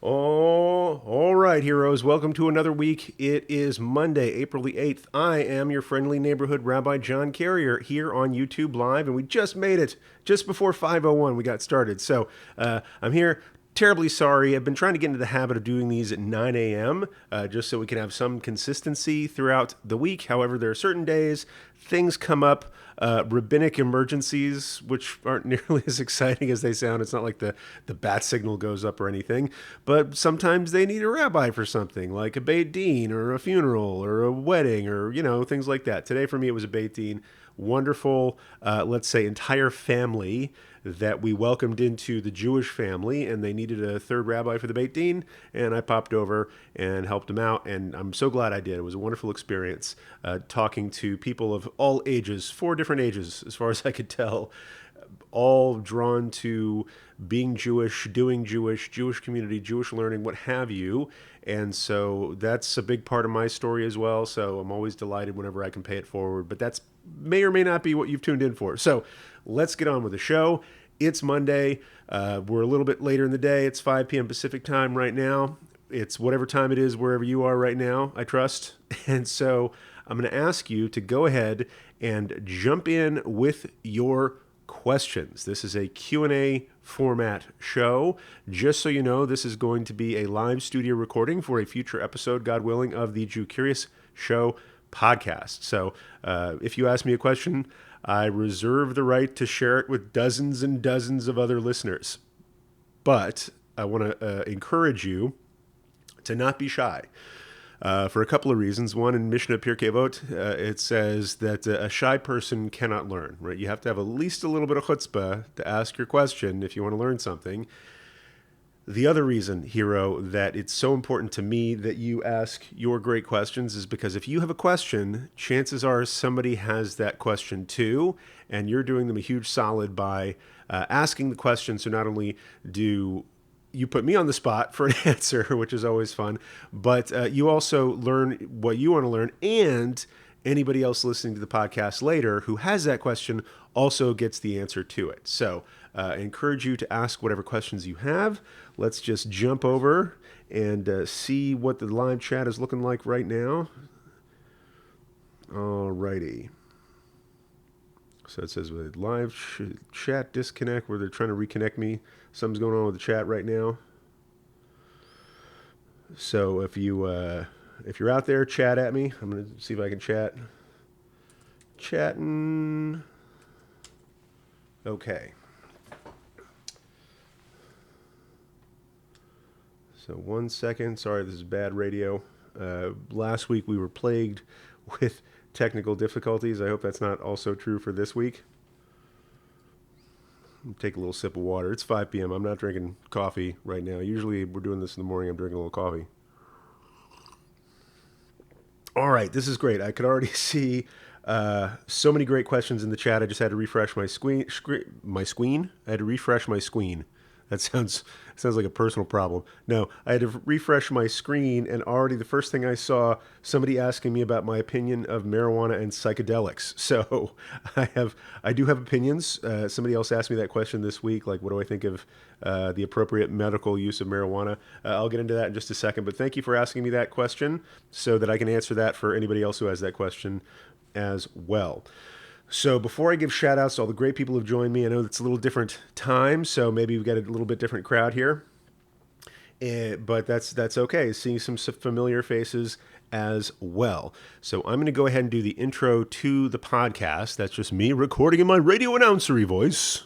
Oh, all right, heroes. Welcome to another week. It is Monday, April the 8th. I am your friendly neighborhood Rabbi John Carrier here on YouTube Live, and we just made it. Just before 5:01, we got started. So I'm here. Terribly sorry. I've been trying to get into the habit of doing these at 9 a.m. Just so we can have some consistency throughout the week. However, there are certain days things come up, rabbinic emergencies, which aren't nearly as exciting as they sound. It's not like the bat signal goes up or anything, but sometimes they need a rabbi for something, like a Beit Din or a funeral or a wedding or, things like that. Today for me, it was a Beit Din. Wonderful, let's say, entire family that we welcomed into the Jewish family, and they needed a third rabbi for the Beit Din, and I popped over and helped them out, and I'm so glad I did. It was a wonderful experience talking to people of all ages, 4 different ages, as far as I could tell, all drawn to being Jewish, doing Jewish community, Jewish learning, what have you. And so that's a big part of my story as well. So I'm always delighted whenever I can pay it forward. But that's may or may not be what you've tuned in for. So let's get on with the show. It's Monday. We're a little bit later in the day. It's 5 p.m. Pacific time right now. It's whatever time it is wherever you are right now, I trust. And so I'm going to ask you to go ahead and jump in with your questions. This is a Q&A format show. Just so you know, this is going to be a live studio recording for a future episode, God willing, of the Jew Curious Show podcast. So if you ask me a question, I reserve the right to share it with dozens and dozens of other listeners. But I want to encourage you to not be shy. For a couple of reasons. One, in Mishnah Pirkei Avot, it says that a shy person cannot learn, right? You have to have at least a little bit of chutzpah to ask your question if you want to learn something. The other reason, hero, that it's so important to me that you ask your great questions is because if you have a question, chances are somebody has that question too, and you're doing them a huge solid by asking the question. So not only do you put me on the spot for an answer, which is always fun, but you also learn what you want to learn, and anybody else listening to the podcast later who has that question also gets the answer to it. So I encourage you to ask whatever questions you have. Let's just jump over and see what the live chat is looking like right now. All righty. So it says with live chat disconnect, where they're trying to reconnect me. Something's going on with the chat right now. So if you're out there, chat at me. I'm going to see if I can chat. Chatting. Okay. So 1 second. Sorry, this is bad radio. Last week we were plagued with technical difficulties. I hope that's not also true for this week. Take a little sip of water. It's 5 p.m. I'm not drinking coffee right now. Usually we're doing this in the morning. I'm drinking a little coffee. All right, this is great. I could already see so many great questions in the chat. I just had to refresh my screen. I had to refresh my screen. That sounds like a personal problem. No, I had to refresh my screen, and already the first thing I saw, somebody asking me about my opinion of marijuana and psychedelics. So I do have opinions. Somebody else asked me that question this week, like, what do I think of the appropriate medical use of marijuana? I'll get into that in just a second, but thank you for asking me that question so that I can answer that for anybody else who has that question as well. So before I give shout outs to all the great people who've joined me, I know it's a little different time, so maybe we've got a little bit different crowd here. But that's okay. Seeing some familiar faces as well. So I'm going to go ahead and do the intro to the podcast. That's just me recording in my radio announcery voice.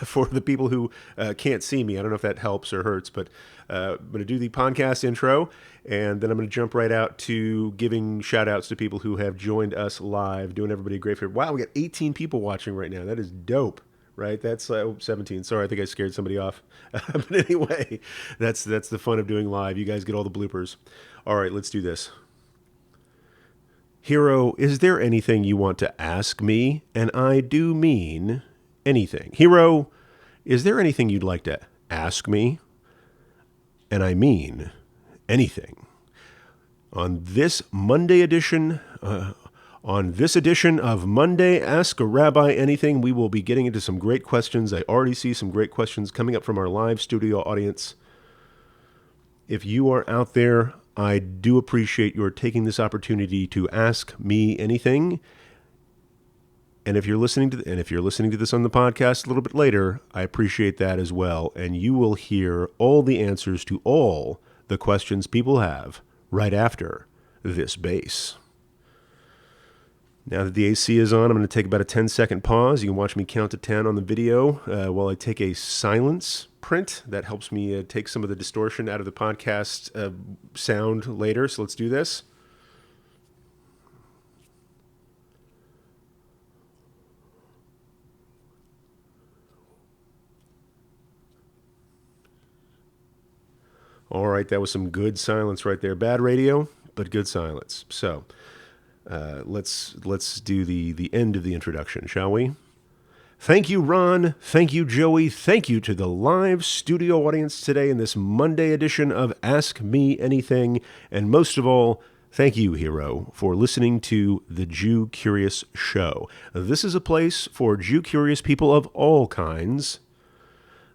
For the people who can't see me, I don't know if that helps or hurts, but I'm going to do the podcast intro, and then I'm going to jump right out to giving shout-outs to people who have joined us live, doing everybody a great favor. Wow, we got 18 people watching right now. That is dope, right? That's 17. Sorry, I think I scared somebody off. But anyway, that's the fun of doing live. You guys get all the bloopers. All right, let's do this. Hero, is there anything you want to ask me? And I do mean anything. Hero, is there anything you'd like to ask me? And I mean anything. On this edition of Monday Ask a Rabbi Anything, we will be getting into some great questions. I already see some great questions coming up from our live studio audience. If you are out there, I do appreciate your taking this opportunity to ask me anything. And if you're listening to this on the podcast a little bit later, I appreciate that as well. And you will hear all the answers to all the questions people have right after this bass. Now that the AC is on, I'm going to take about a 10-second pause. You can watch me count to 10 on the video while I take a silence print. That helps me take some of the distortion out of the podcast sound later. So let's do this. All right, that was some good silence right there. Bad radio, but good silence. So let's do the end of the introduction, shall we? Thank you, Ron. Thank you, Joey. Thank you to the live studio audience today in this Monday edition of Ask Me Anything. And most of all, thank you, Hero, for listening to the Jew Curious Show. This is a place for Jew curious people of all kinds.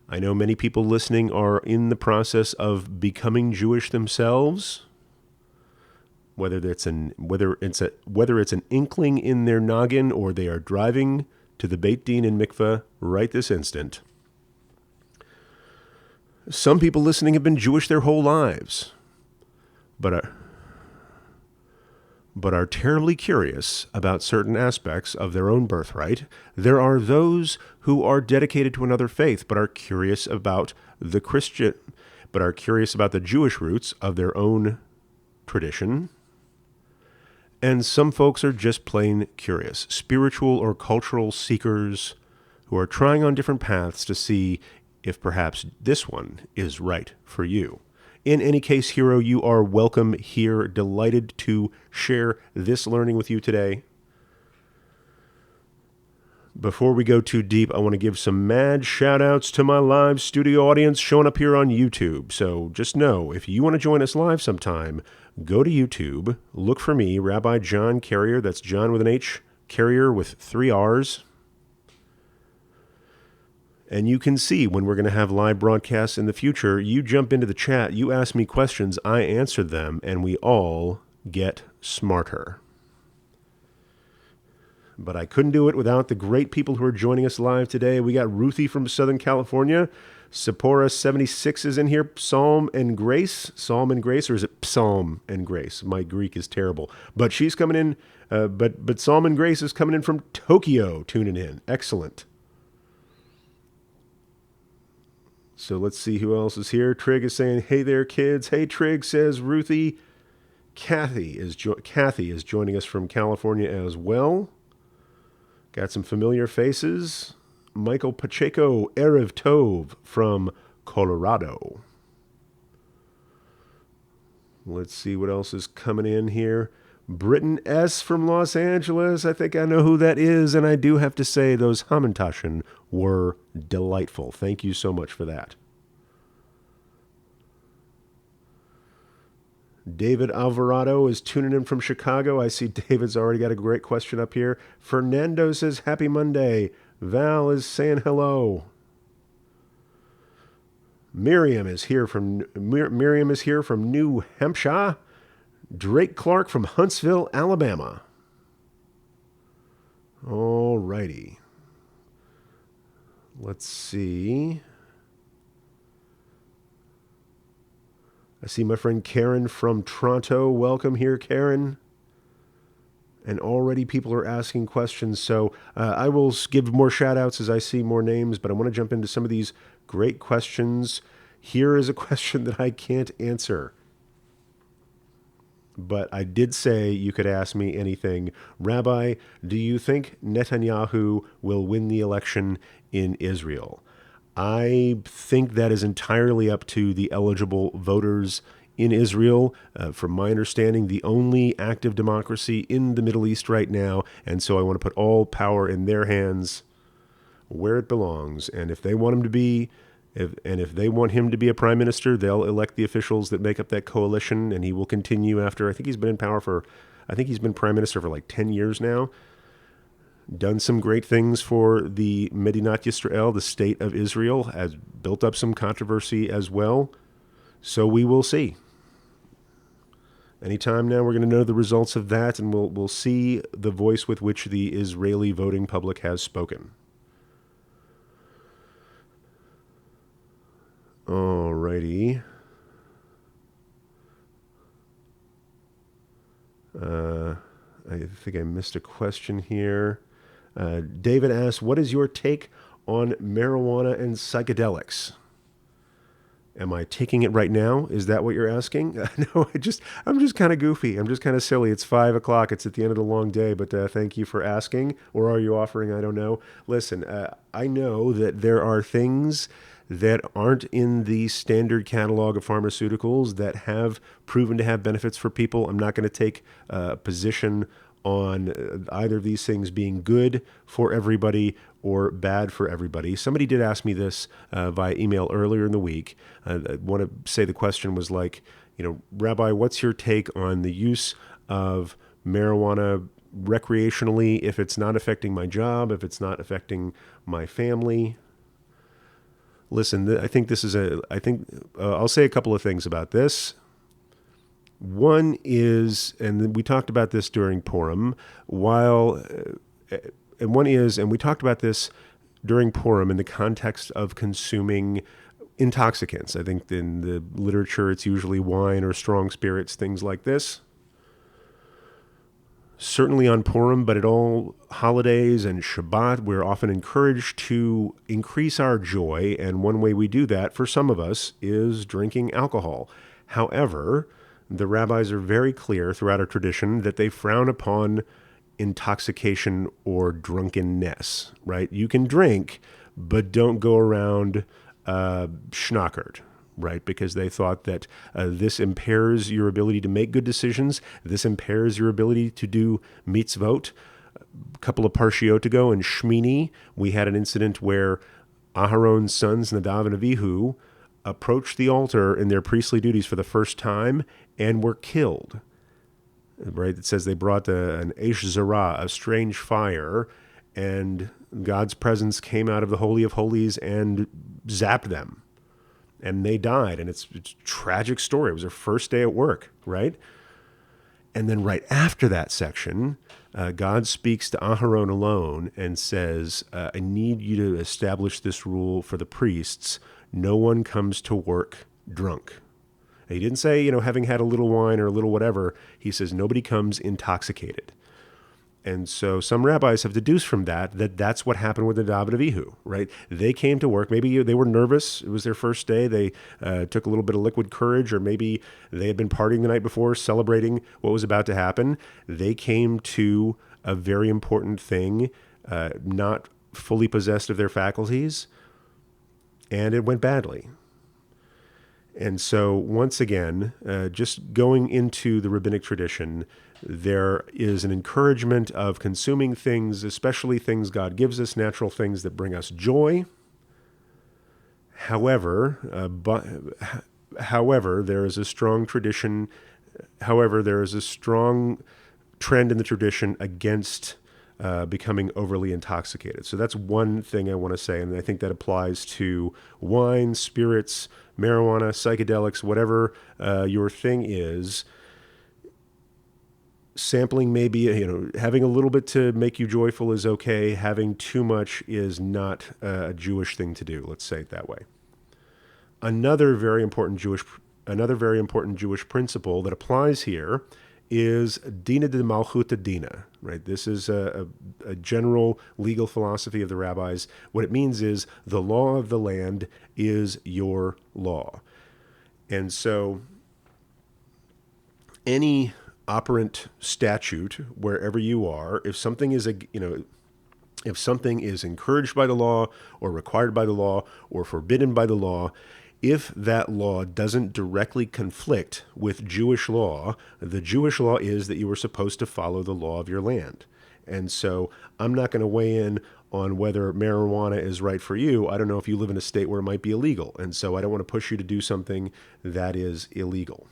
I know many people listening are in the process of becoming Jewish themselves. Whether it's an inkling in their noggin or they are driving to the Beit Din in Mikveh right this instant. Some people listening have been Jewish their whole lives, but are terribly curious about certain aspects of their own birthright. There are those who are dedicated to another faith, but are curious about the Jewish roots of their own tradition. And some folks are just plain curious, spiritual or cultural seekers who are trying on different paths to see if perhaps this one is right for you. In any case, Hero, you are welcome here. Delighted to share this learning with you today. Before we go too deep, I want to give some mad shout-outs to my live studio audience showing up here on YouTube. So just know, if you want to join us live sometime, go to YouTube, look for me, Rabbi John Carrier. That's John with an H, Carrier with 3 R's. And you can see when we're going to have live broadcasts in the future. You jump into the chat, you ask me questions, I answer them, and we all get smarter. But I couldn't do it without the great people who are joining us live today. We got Ruthie from Southern California. Sephora76 is in here. Psalm and Grace, or is it Psalm and Grace? My Greek is terrible. But she's coming in, but Psalm and Grace is coming in from Tokyo, tuning in. Excellent. So let's see who else is here. Trig is saying, hey there, kids. Hey, Trig, says Ruthie. Kathy is joining us from California as well. Got some familiar faces. Michael Pacheco, Erev Tov from Colorado. Let's see what else is coming in here. Britton S. from Los Angeles. I think I know who that is, and I do have to say those Hamantaschen were delightful. Thank you so much for that. David Alvarado is tuning in from Chicago. I see David's already got a great question up here. Fernando says, happy Monday. Val is saying hello. Miriam is here from New Hampshire. Drake Clark from Huntsville, Alabama. All righty. Let's see. I see my friend Karen from Toronto. Welcome here, Karen. And already people are asking questions, so I will give more shout-outs as I see more names, but I want to jump into some of these great questions. Here is a question that I can't answer. But I did say you could ask me anything. Rabbi, do you think Netanyahu will win the election in Israel? I think that is entirely up to the eligible voters in Israel. From my understanding, the only active democracy in the Middle East right now, and so I want to put all power in their hands where it belongs. And if they want him to be If they want him to be a prime minister, they'll elect the officials that make up that coalition, and he will continue after. I think he's been in power he's been prime minister for like 10 years now. Done some great things for the Medinat Yisrael, the state of Israel, has built up some controversy as well. So we will see. Anytime now, we're going to know the results of that, and we'll see the voice with which the Israeli voting public has spoken. Alrighty. I think I missed a question here. David asks, what is your take on marijuana and psychedelics? Am I taking it right now? Is that what you're asking? No, I'm just kind of goofy. I'm just kind of silly. It's 5 o'clock. It's at the end of the long day, but thank you for asking. Or are you offering? I don't know. Listen, I know that there are things that aren't in the standard catalog of pharmaceuticals that have proven to have benefits for people. I'm not going to take a position on either of these things being good for everybody or bad for everybody. Somebody did ask me this via email earlier in the week. I want to say the question was like, Rabbi, what's your take on the use of marijuana recreationally if it's not affecting my job, if it's not affecting my family? Listen, I think I'll say a couple of things about this. One is, and we talked about this during Purim, and we talked about this during Purim in the context of consuming intoxicants. I think in the literature it's usually wine or strong spirits, things like this. Certainly on Purim, but at all holidays and Shabbat, we're often encouraged to increase our joy, and one way we do that, for some of us, is drinking alcohol. However, the rabbis are very clear throughout our tradition that they frown upon intoxication or drunkenness, right? You can drink, but don't go around schnockered, right? Because they thought that this impairs your ability to make good decisions. This impairs your ability to do mitzvot. A couple of parshiot ago in Shmini, we had an incident where Aharon's sons, Nadav and Avihu, approached the altar in their priestly duties for the first time and were killed. Right? It says they brought an Eish Zerah, a strange fire, and God's presence came out of the Holy of Holies and zapped them. And they died. And it's a tragic story. It was their first day at work, right? And then right after that section, God speaks to Aharon alone and says, I need you to establish this rule for the priests. No one comes to work drunk. He didn't say, having had a little wine or a little whatever. He says nobody comes intoxicated. And so some rabbis have deduced from that that's what happened with Nadav and Avihu, right? They came to work. Maybe they were nervous. It was their first day. They took a little bit of liquid courage, or maybe they had been partying the night before, celebrating what was about to happen. They came to a very important thing, not fully possessed of their faculties, and it went badly. And so once again, just going into the rabbinic tradition, there is an encouragement of consuming things, especially things God gives us, natural things that bring us joy. However, there is a strong tradition. However, there is a strong trend in the tradition against becoming overly intoxicated. So that's one thing I want to say, and I think that applies to wine, spirits, marijuana, psychedelics, whatever your thing is. Sampling maybe, having a little bit to make you joyful is okay. Having too much is not a Jewish thing to do. Let's say it that way. Another very important Jewish principle that applies here is dina de malchuta dina, right? This is a general legal philosophy of the rabbis. What it means is the law of the land is your law. And so any operant statute, wherever you are, if something is encouraged by the law or required by the law or forbidden by the law, if that law doesn't directly conflict with Jewish law, the Jewish law is that you are supposed to follow the law of your land. And so I'm not going to weigh in on whether marijuana is right for you. I don't know if you live in a state where it might be illegal. And so I don't want to push you to do something that is illegal.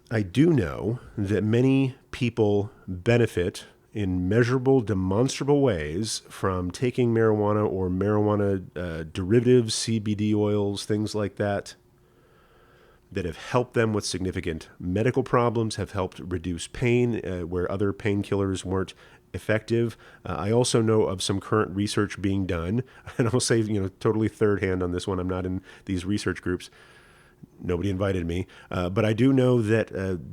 I do know that many people benefit in measurable, demonstrable ways from taking marijuana or marijuana derivatives, CBD oils, things like that. that have helped them with significant medical problems, have helped reduce pain where other painkillers weren't effective. I also know of some current research being done, and I'll say, totally third hand on this one. I'm not in these research groups. Nobody invited me. But I do know that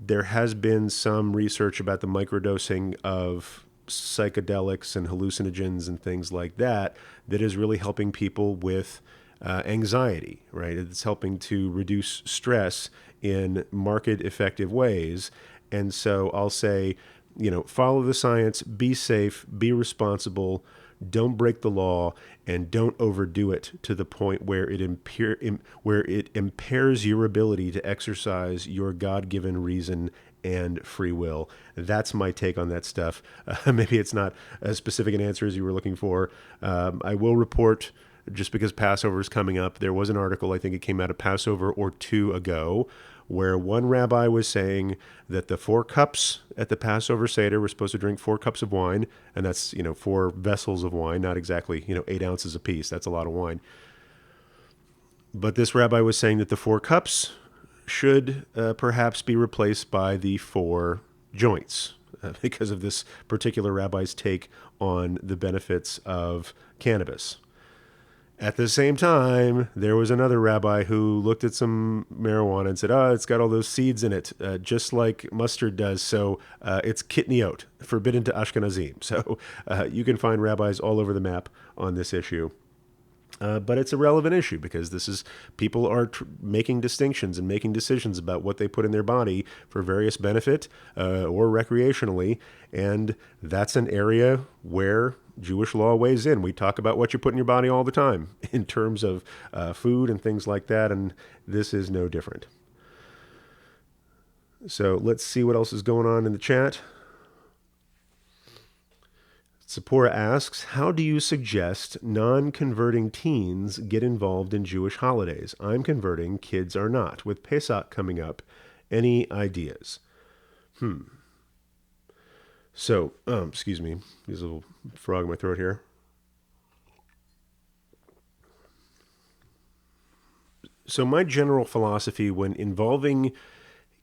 there has been some research about the microdosing of psychedelics and hallucinogens and things like that that is really helping people with anxiety, right? It's helping to reduce stress in market effective ways. And so I'll say, follow the science, be safe, be responsible, don't break the law, and don't overdo it to the point where it impairs your ability to exercise your God-given reason and free will. That's my take on that stuff. Maybe it's not as specific an answer as you were looking for. I will report, just because Passover is coming up, there was an article, I think it came out of Passover or two ago, where one rabbi was saying that the 4 cups at the Passover Seder were supposed to drink 4 cups of wine, and that's, 4 vessels of wine, not exactly, 8 ounces apiece. That's a lot of wine. But this rabbi was saying that the 4 cups should perhaps be replaced by the 4 joints because of this particular rabbi's take on the benefits of cannabis. At the same time, there was another rabbi who looked at some marijuana and said, it's got all those seeds in it, just like mustard does. So it's kitniot, forbidden to Ashkenazim. So you can find rabbis all over the map on this issue. But it's a relevant issue because people are making distinctions and making decisions about what they put in their body for various benefit or recreationally. And that's an area where Jewish law weighs in. We talk about what you put in your body all the time in terms of food and things like that, and this is no different. So let's see what else is going on in the chat. Sephora asks, how do you suggest non-converting teens get involved in Jewish holidays? I'm converting, kids are not. With Pesach coming up, any ideas? So, excuse me, there's a little frog in my throat here. So my general philosophy when involving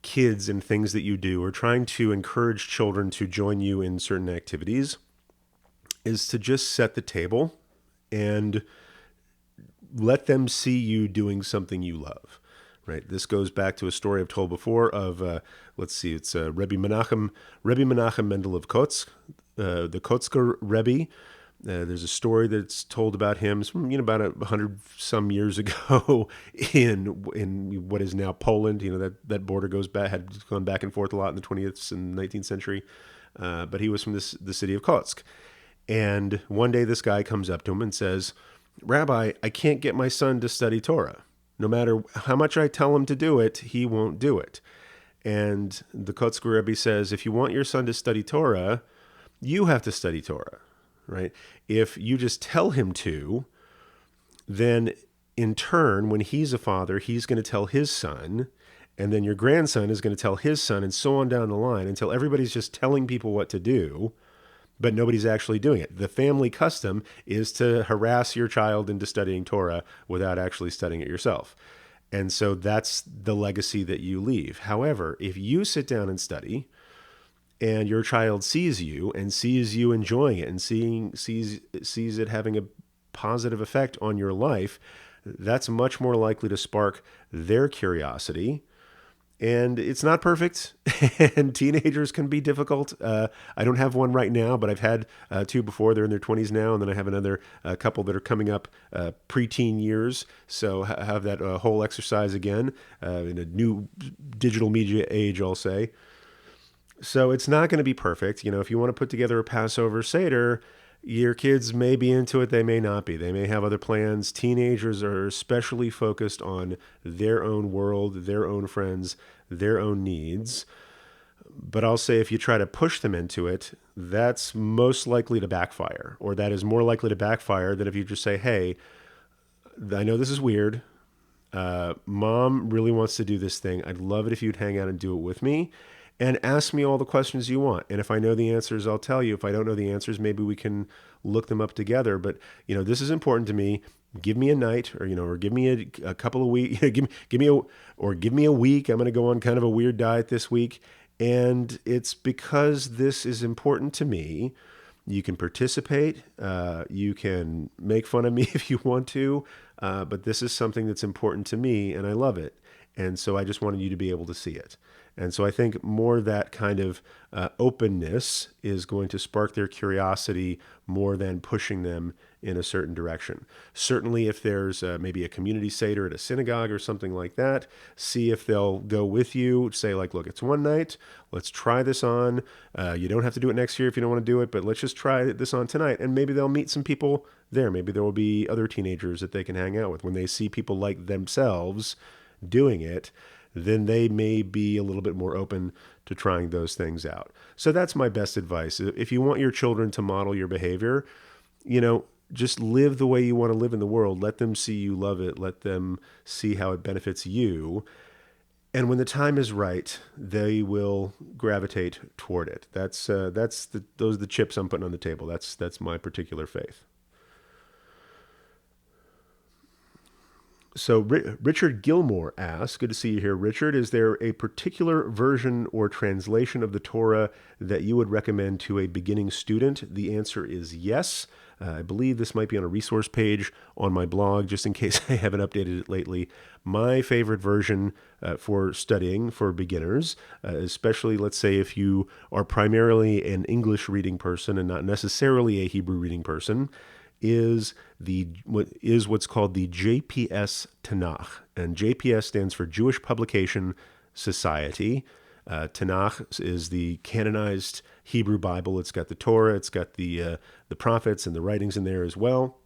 kids in things that you do or trying to encourage children to join you in certain activities is to just set the table and let them see you doing something you love. Right. This goes back to a story I've told before of, it's Rabbi Menachem Mendel of Kotsk, the Kotsker Rebbe. There's a story that's told about him from, about 100 some years ago in what is now Poland. That border had gone back and forth a lot in the 20th and 19th century. But he was from the city of Kotsk. And one day this guy comes up to him and says, Rabbi, I can't get my son to study Torah. No matter how much I tell him to do it, he won't do it. And the Kotsker Rebbe says, if you want your son to study Torah, you have to study Torah, right? If you just tell him to, then in turn, when he's a father, he's going to tell his son, and then your grandson is going to tell his son, and so on down the line until everybody's just telling people what to do, but nobody's actually doing it. The family custom is to harass your child into studying Torah without actually studying it yourself. And so that's the legacy that you leave. However, if you sit down and study and your child sees you enjoying it and sees it having a positive effect on your life, that's much more likely to spark their curiosity. And it's not perfect, and teenagers can be difficult. I don't have one right now, but I've had 2 before. They're in their 20s now, and then I have another couple that are coming up preteen years. So have that whole exercise again in a new digital media age, I'll say. So it's not going to be perfect. If you want to put together a Passover Seder, your kids may be into it, they may not be. They may have other plans. Teenagers are especially focused on their own world, their own friends, their own needs. But I'll say if you try to push them into it, that's most likely to backfire, or that is more likely to backfire than if you just say, hey, I know this is weird. Mom really wants to do this thing. I'd love it if you'd hang out and do it with me. And ask me all the questions you want. And if I know the answers, I'll tell you. If I don't know the answers, maybe we can look them up together. But, this is important to me. give me a night, or give me a couple of weeks, give me a week. I'm going to go on kind of a weird diet this week. And it's because this is important to me. You can participate. You can make fun of me if you want to. But this is something that's important to me and I love it. And so I just wanted you to be able to see it. And so I think more that kind of openness is going to spark their curiosity more than pushing them in a certain direction. Certainly, if there's maybe a community seder at a synagogue or something like that, see if they'll go with you. Say, like, look, it's one night. Let's try this on. You don't have to do it next year if you don't want to do it, but let's just try this on tonight. And maybe they'll meet some people there. Maybe there will be other teenagers that they can hang out with. When they see people like themselves doing it, then they may be a little bit more open to trying those things out. So that's my best advice. If you want your children to model your behavior, just live the way you want to live in the world. Let them see you love it. Let them see how it benefits you. And when the time is right, they will gravitate toward it. Those are the chips I'm putting on the table. That's my particular faith. So Richard Gilmore asks, good to see you here, Richard. Is there a particular version or translation of the Torah that you would recommend to a beginning student? The answer is yes. I believe this might be on a resource page on my blog, just in case I haven't updated it lately. My favorite version for studying for beginners, especially, let's say, if you are primarily an English reading person and not necessarily a Hebrew reading person, is what's called the JPS Tanakh. And JPS stands for Jewish Publication Society. Tanakh is the canonized Hebrew Bible. It's got the Torah, it's got the prophets and the writings in there as well.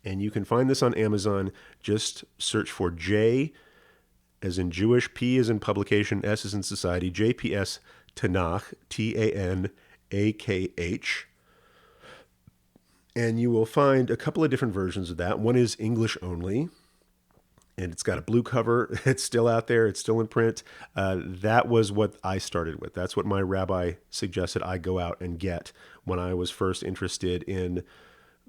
And you can find this on Amazon. Just search for J as in Jewish, P as in publication, S as in society, JPS Tanakh, Tanakh. And you will find a couple of different versions of that. One is English only, and it's got a blue cover. It's still out there. It's still in print. That was what I started with. That's what my rabbi suggested I go out and get when I was first interested in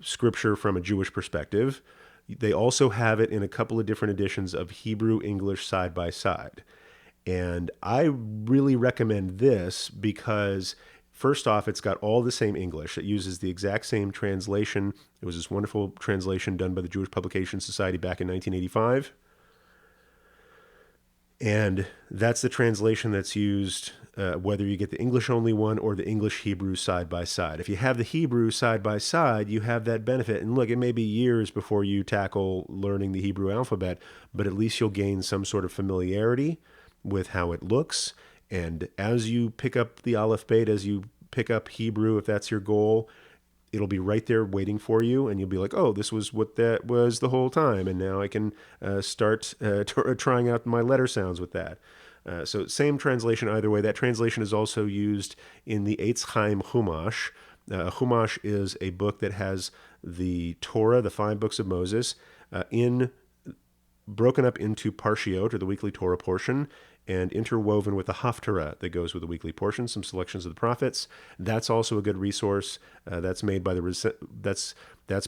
scripture from a Jewish perspective. They also have it in a couple of different editions of Hebrew English side by side. And I really recommend this because first off, it's got all the same English. It uses the exact same translation. It was this wonderful translation done by the Jewish Publication Society back in 1985. And that's the translation that's used whether you get the English-only one or the English-Hebrew side by side. If you have the Hebrew side by side, you have that benefit. And look, it may be years before you tackle learning the Hebrew alphabet, but at least you'll gain some sort of familiarity with how it looks. And as you pick up the Aleph Bet, as you pick up Hebrew, if that's your goal, it'll be right there waiting for you. And you'll be like, oh, this was what that was the whole time. And now I can start trying out my letter sounds with that. So same translation either way. That translation is also used in the Eitz Chaim Chumash. Chumash is a book that has the Torah, the 5 books of Moses, broken up into parshiot, or the weekly Torah portion, and interwoven with the Haftarah that goes with the weekly portion, some selections of the prophets. That's also a good resource. That's made by that's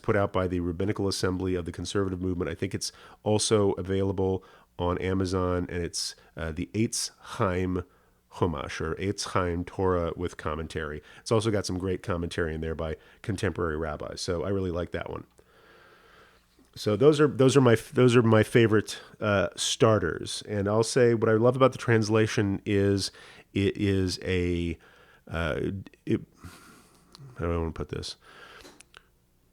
put out by the Rabbinical Assembly of the Conservative Movement. I think it's also available on Amazon, and it's the Eitz Chaim Chumash, or Eitz Chaim Torah with commentary. It's also got some great commentary in there by contemporary rabbis. So I really like that one. So those are my favorite starters, and I'll say what I love about the translation is it is how do I want to put this?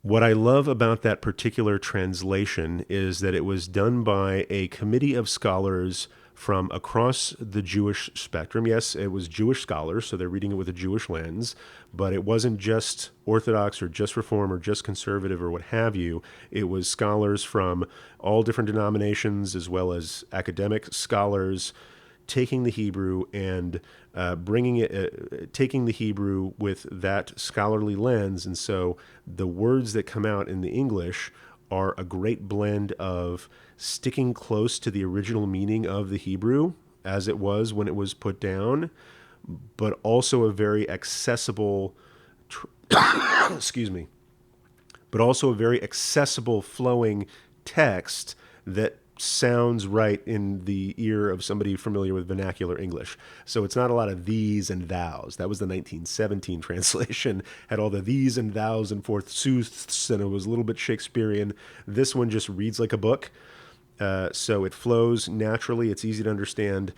What I love about that particular translation is that it was done by a committee of scholars from across the Jewish spectrum. Yes, it was Jewish scholars, so they're reading it with a Jewish lens, but it wasn't just Orthodox or just Reform or just Conservative or what have you. It was scholars from all different denominations as well as academic scholars taking the Hebrew and taking the Hebrew with that scholarly lens. And so the words that come out in the English are a great blend of sticking close to the original meaning of the Hebrew as it was when it was put down, but also a very accessible, excuse me, but also a very accessible, flowing text that sounds right in the ear of somebody familiar with vernacular English. So it's not a lot of these and thous. That was the 1917 translation, had all the these and thous and forsooths, and it was a little bit Shakespearean. This one just reads like a book. So it flows naturally. It's easy to understand.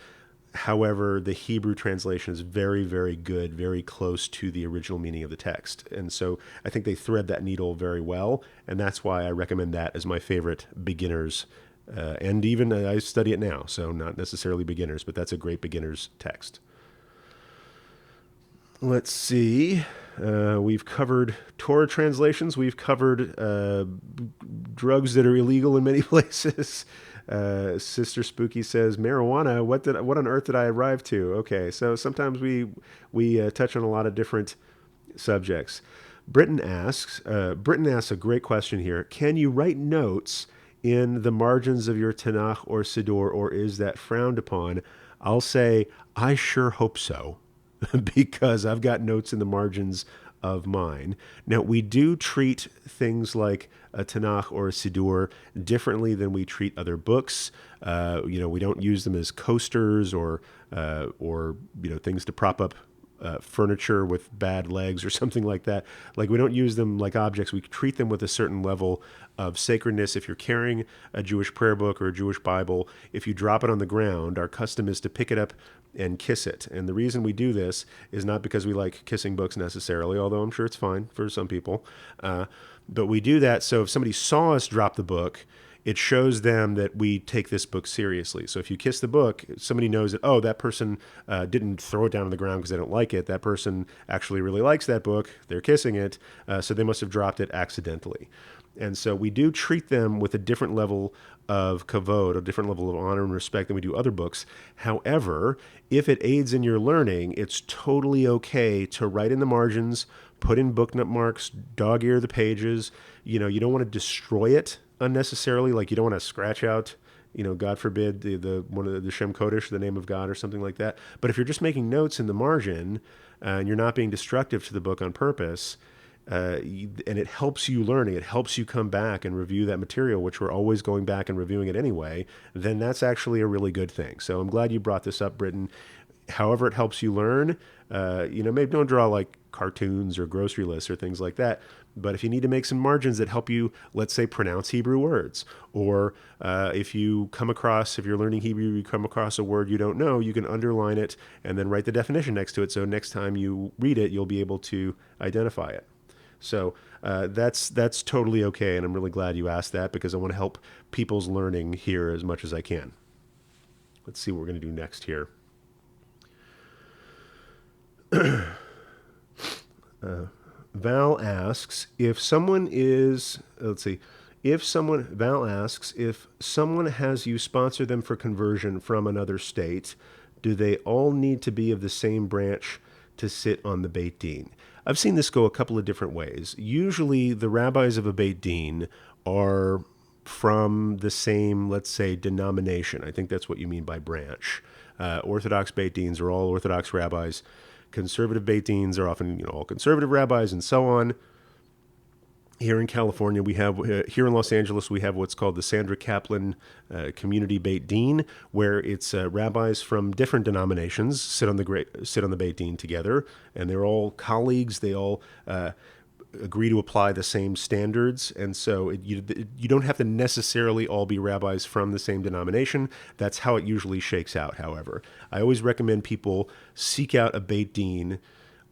However, the Hebrew translation is very, very good, very close to the original meaning of the text. And so I think they thread that needle very well. And that's why I recommend that as my favorite beginners. And even I study it now, so not necessarily beginners, but that's a great beginner's text. Let's see. We've covered Torah translations. We've covered drugs that are illegal in many places. Sister Spooky says marijuana. What on earth did I arrive to? Okay, so sometimes we touch on a lot of different subjects. Britton asks a great question here. Can you write notes in the margins of your Tanakh or Siddur, or is that frowned upon? I'll say I sure hope so. Because I've got notes in the margins of mine. Now, we do treat things like a Tanakh or a Siddur differently than we treat other books. We don't use them as coasters or things to prop up furniture with bad legs or something like that. Like, we don't use them like objects. We treat them with a certain level of sacredness. If you're carrying a Jewish prayer book or a Jewish Bible, if you drop it on the ground, our custom is to pick it up and kiss it. And the reason we do this is not because we like kissing books necessarily, although I'm sure it's fine for some people. But we do that so if somebody saw us drop the book, it shows them that we take this book seriously. So if you kiss the book, somebody knows that, oh, that person didn't throw it down on the ground because they don't like it. That person actually really likes that book. They're kissing it. So they must have dropped it accidentally. And so we do treat them with a different level of kavod, a different level of honor and respect than we do other books. However, if it aids in your learning, it's totally okay to write in the margins, put in bookmarks, dog-ear the pages. You don't want to destroy it unnecessarily. Like, you don't want to scratch out, God forbid, the one of the Shem Kodesh, the name of God, or something like that. But if you're just making notes in the margin and you're not being destructive to the book on purpose, and it helps you learning, it helps you come back and review that material, which we're always going back and reviewing it anyway, then that's actually a really good thing. So I'm glad you brought this up, Britton. However it helps you learn, maybe don't draw like cartoons or grocery lists or things like that. But if you need to make some margins that help you, let's say, pronounce Hebrew words, or if you're learning Hebrew, you come across a word you don't know, you can underline it and then write the definition next to it. So next time you read it, you'll be able to identify it. So that's totally okay, and I'm really glad you asked that because I want to help people's learning here as much as I can. Let's see what we're going to do next here. Val asks if someone has you sponsor them for conversion from another state, do they all need to be of the same branch to sit on the Beit Din? I've seen this go a couple of different ways. Usually the rabbis of a Beit Din are from the same, let's say, denomination. I think that's what you mean by branch. Orthodox Beit Dins are all Orthodox rabbis. Conservative Beit Dins are often, all conservative rabbis, and so on. Here in California, here in Los Angeles, we have what's called the Sandra Kaplan Community Beit Din, where it's rabbis from different denominations sit on the Beit Din together, and they're all colleagues. They all agree to apply the same standards, and so you don't have to necessarily all be rabbis from the same denomination. That's how it usually shakes out. However, I always recommend people seek out a Beit Din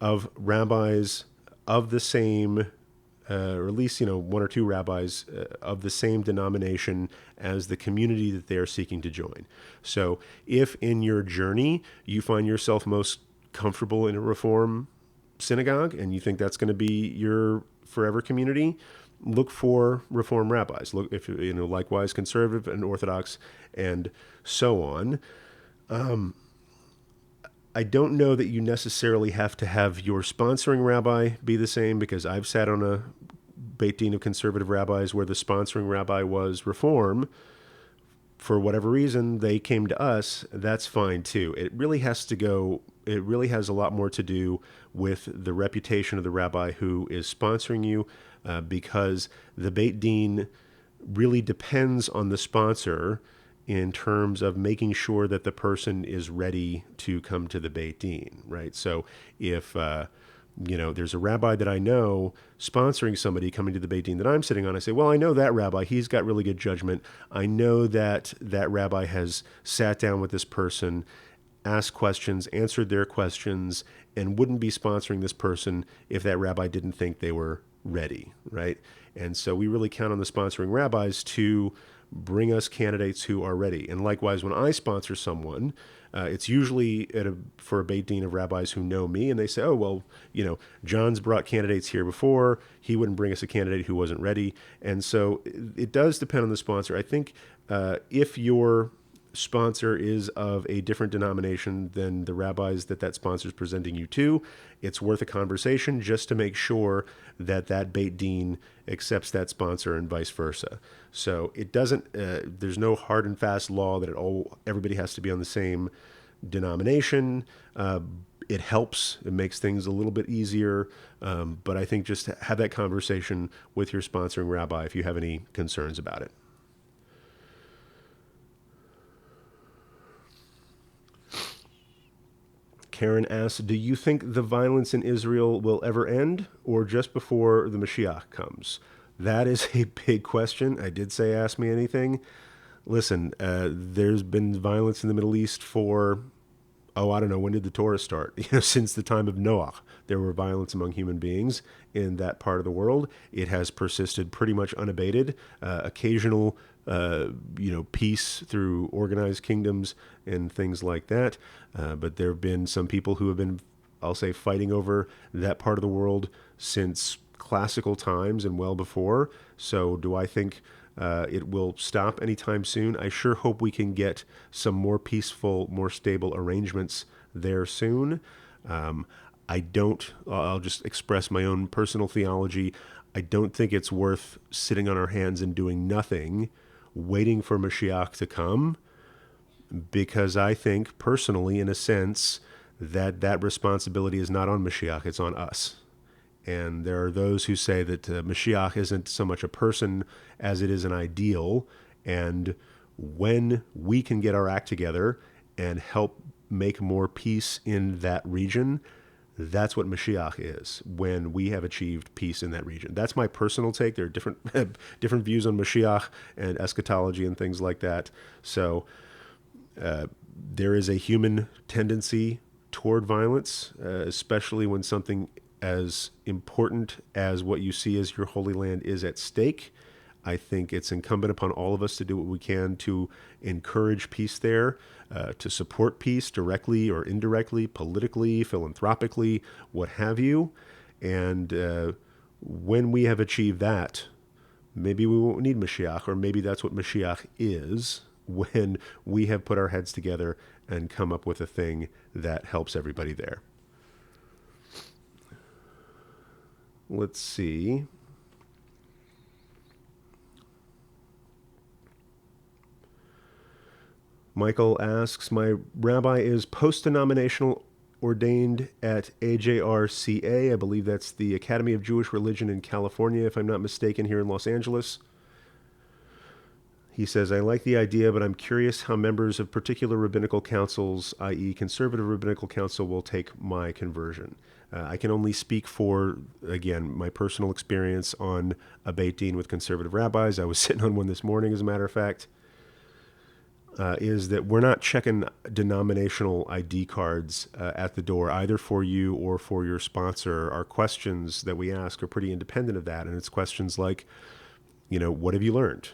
of rabbis of the same, or at least one or two rabbis of the same denomination as the community that they are seeking to join. So if in your journey you find yourself most comfortable in a Reform synagogue and you think that's going to be your forever community, look for Reform rabbis. Look, if likewise conservative and Orthodox and so on. I don't know that you necessarily have to have your sponsoring rabbi be the same, because I've sat on a Beit Din of conservative rabbis where the sponsoring rabbi was Reform. For whatever reason, they came to us. That's fine too. It really has a lot more to do with the reputation of the rabbi who is sponsoring you. because the Beit Din really depends on the sponsor in terms of making sure that the person is ready to come to the Beit Din, right? So if there's a rabbi that I know sponsoring somebody coming to the Beit Din that I'm sitting on, I say, well, I know that rabbi. He's got really good judgment. I know that that rabbi has sat down with this person, asked questions, answered their questions, and wouldn't be sponsoring this person if that rabbi didn't think they were ready, right? And so we really count on the sponsoring rabbis to bring us candidates who are ready. And likewise, when I sponsor someone, it's usually for a Beit Din of rabbis who know me, and they say, oh, well, John's brought candidates here before. He wouldn't bring us a candidate who wasn't ready. And so it does depend on the sponsor. I think if your sponsor is of a different denomination than the rabbis that sponsor is presenting you to, it's worth a conversation just to make sure that that Beit Din accepts that sponsor and vice versa. So it doesn't. There's no hard and fast law that everybody has to be on the same denomination. It helps. It makes things a little bit easier. But I think just have that conversation with your sponsoring rabbi if you have any concerns about it. Karen asks, do you think the violence in Israel will ever end or just before the Mashiach comes? That is a big question. I did say ask me anything. Listen, there's been violence in the Middle East for, I don't know, when did the Torah start? Since the time of Noah, there were violence among human beings in that part of the world. It has persisted pretty much unabated. Occasional peace through organized kingdoms and things like that. But there have been some people who have been, I'll say, fighting over that part of the world since classical times and well before. So do I think it will stop anytime soon? I sure hope we can get some more peaceful, more stable arrangements there soon. I'll just express my own personal theology. I don't think it's worth sitting on our hands and doing nothing, waiting for Mashiach to come, because I think personally, in a sense, that responsibility is not on Mashiach, it's on us. And there are those who say that Mashiach isn't so much a person as it is an ideal. And when we can get our act together and help make more peace in that region, that's what Mashiach is, when we have achieved peace in that region. That's my personal take. There are different views on Mashiach and eschatology and things like that. So there is a human tendency toward violence, especially when something as important as what you see as your Holy Land is at stake. I think it's incumbent upon all of us to do what we can to encourage peace there, to support peace directly or indirectly, politically, philanthropically, what have you. And when we have achieved that, maybe we won't need Mashiach, or maybe that's what Mashiach is, when we have put our heads together and come up with a thing that helps everybody there. Let's see. Michael asks, my rabbi is post-denominational ordained at AJRCA. I believe that's the Academy of Jewish Religion in California, if I'm not mistaken, here in Los Angeles. He says, I like the idea, but I'm curious how members of particular rabbinical councils, i.e. Conservative Rabbinical Council, will take my conversion. I can only speak for, again, my personal experience on a Beit Din with conservative rabbis. I was sitting on one this morning, as a matter of fact. Is that we're not checking denominational ID cards at the door, either for you or for your sponsor. Our questions that we ask are pretty independent of that, and it's questions like, what have you learned?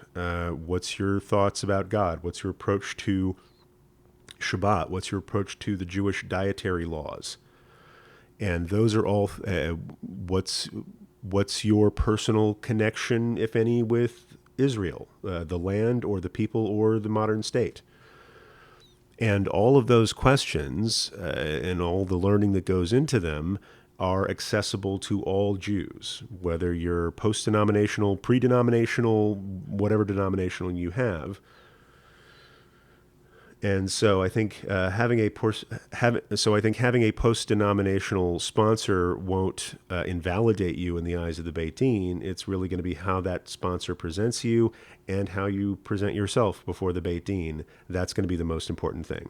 What's your thoughts about God? What's your approach to Shabbat? What's your approach to the Jewish dietary laws? And those are all, what's your personal connection, if any, with Israel, the land or the people or the modern state? And all of those questions and all the learning that goes into them are accessible to all Jews, whether you're post-denominational, pre-denominational, whatever denominational you have. And so I think having a post-denominational sponsor won't invalidate you in the eyes of the Beit Din. It's really going to be how that sponsor presents you and how you present yourself before the Beit Din. That's going to be the most important thing.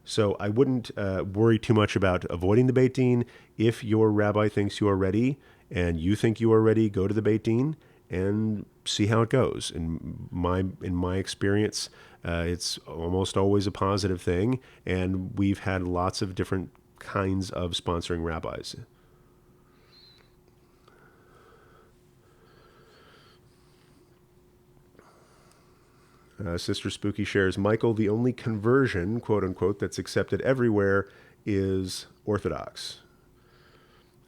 So I wouldn't worry too much about avoiding the Beit Din. If your rabbi thinks you are ready and you think you are ready, go to the Beit Din and see how it goes. In my experience, it's almost always a positive thing, and we've had lots of different kinds of sponsoring rabbis. Sister Spooky shares, Michael, the only conversion, quote unquote, that's accepted everywhere is Orthodox.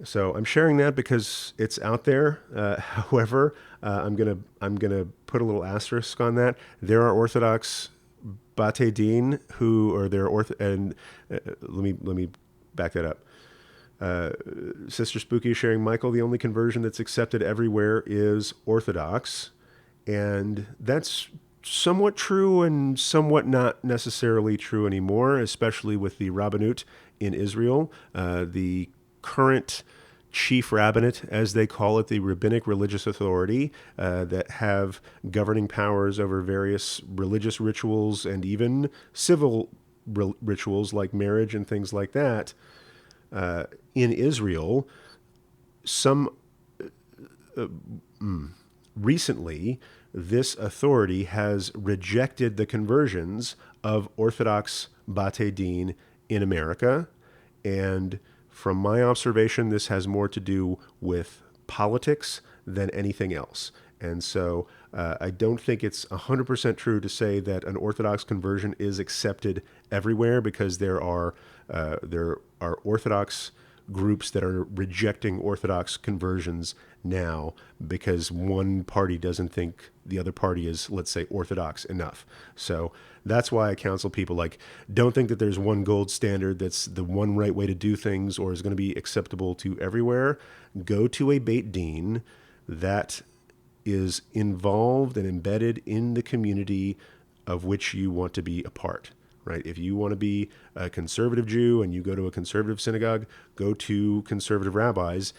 So I'm sharing that because it's out there. However, I'm gonna put a little asterisk on that. There are Orthodox Bate Din who are there and let me back that up. Sister Spooky is sharing, Michael, the only conversion that's accepted everywhere is Orthodox, and that's somewhat true and somewhat not necessarily true anymore, especially with the rabbinut in Israel. The current chief rabbinate, as they call it, the rabbinic religious authority that have governing powers over various religious rituals and even civil rituals like marriage and things like that. In Israel, some recently, this authority has rejected the conversions of Orthodox Bate Din in America. And from my observation, this has more to do with politics than anything else. And so I don't think it's 100% true to say that an Orthodox conversion is accepted everywhere, because there are Orthodox groups that are rejecting Orthodox conversions now because one party doesn't think the other party is, let's say, Orthodox enough. So that's why I counsel people, like, don't think that there's one gold standard that's the one right way to do things or is going to be acceptable to everywhere. Go to a Beit Din that is involved and embedded in the community of which you want to be a part. Right? If you want to be a conservative Jew and you go to a conservative synagogue, go to conservative rabbis.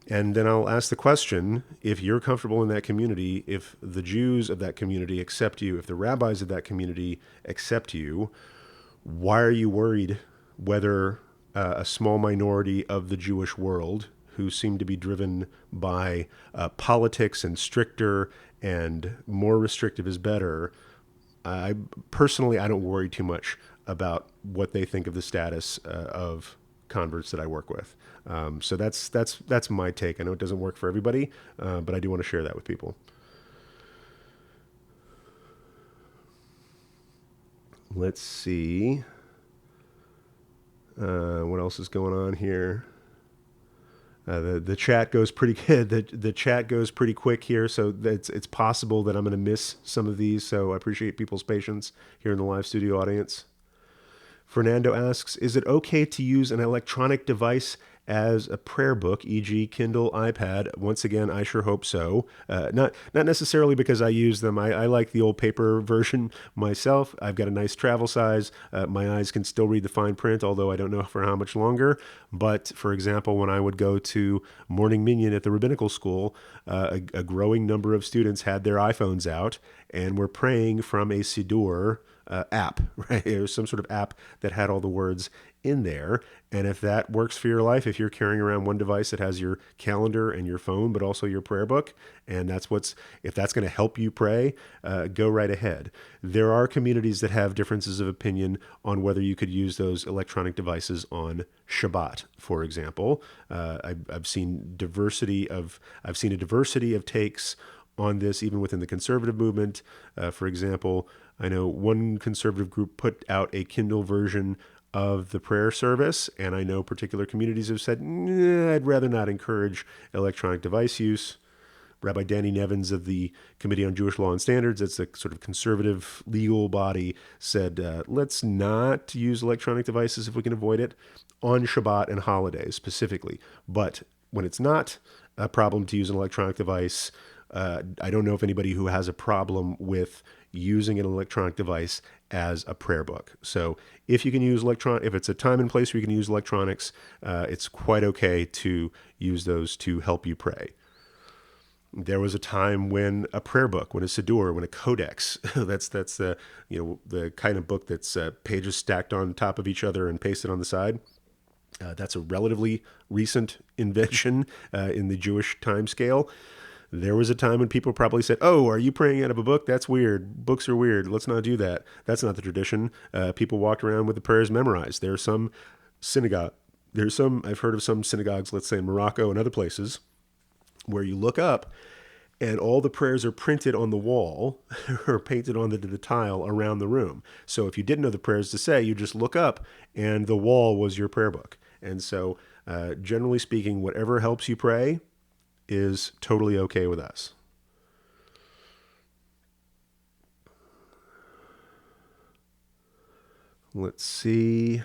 And then I'll ask the question, if you're comfortable in that community, if the Jews of that community accept you, if the rabbis of that community accept you, why are you worried whether a small minority of the Jewish world, who seem to be driven by politics and stricter and more restrictive is better, I don't worry too much about what they think of the status of converts that I work with. So that's my take. I know it doesn't work for everybody, but I do want to share that with people. Let's see. What else is going on here? The chat goes pretty good. The chat goes pretty quick here, so it's possible that I'm going to miss some of these. So I appreciate people's patience here in the live studio audience. Fernando asks, is it okay to use an electronic device as a prayer book, e.g. Kindle, iPad? Once again, I sure hope so. Not necessarily because I use them. I like the old paper version myself. I've got a nice travel size. My eyes can still read the fine print, although I don't know for how much longer. But for example, when I would go to morning minyan at the rabbinical school, a growing number of students had their iPhones out and were praying from a Siddur app, right? It was some sort of app that had all the words in there. And if that works for your life, if you're carrying around one device that has your calendar and your phone, but also your prayer book, and if that's going to help you pray, go right ahead. There are communities that have differences of opinion on whether you could use those electronic devices on Shabbat, for example. I've seen a diversity of takes on this, even within the conservative movement. For example, I know one conservative group put out a Kindle version of the prayer service, and I know particular communities have said, I'd rather not encourage electronic device use. Rabbi Danny Nevins of the Committee on Jewish Law and Standards, that's a sort of conservative legal body, said, let's not use electronic devices if we can avoid it on Shabbat and holidays specifically. But when it's not a problem to use an electronic device, I don't know if anybody who has a problem with using an electronic device as a prayer book. So if you can use if it's a time and place where you can use electronics, it's quite okay to use those to help you pray. There was a time when a prayer book, when a siddur, when a codex, that's the the kind of book that's pages stacked on top of each other and pasted on the side. That's a relatively recent invention in the Jewish time scale. There was a time when people probably said, "Oh, are you praying out of a book? That's weird. Books are weird. Let's not do that." That's not the tradition. People walked around with the prayers memorized. There's some I've heard of some synagogues, let's say in Morocco and other places, where you look up and all the prayers are printed on the wall or painted on the tile around the room. So if you didn't know the prayers to say, you just look up and the wall was your prayer book. And so generally speaking, whatever helps you pray is totally okay with us. Let's see.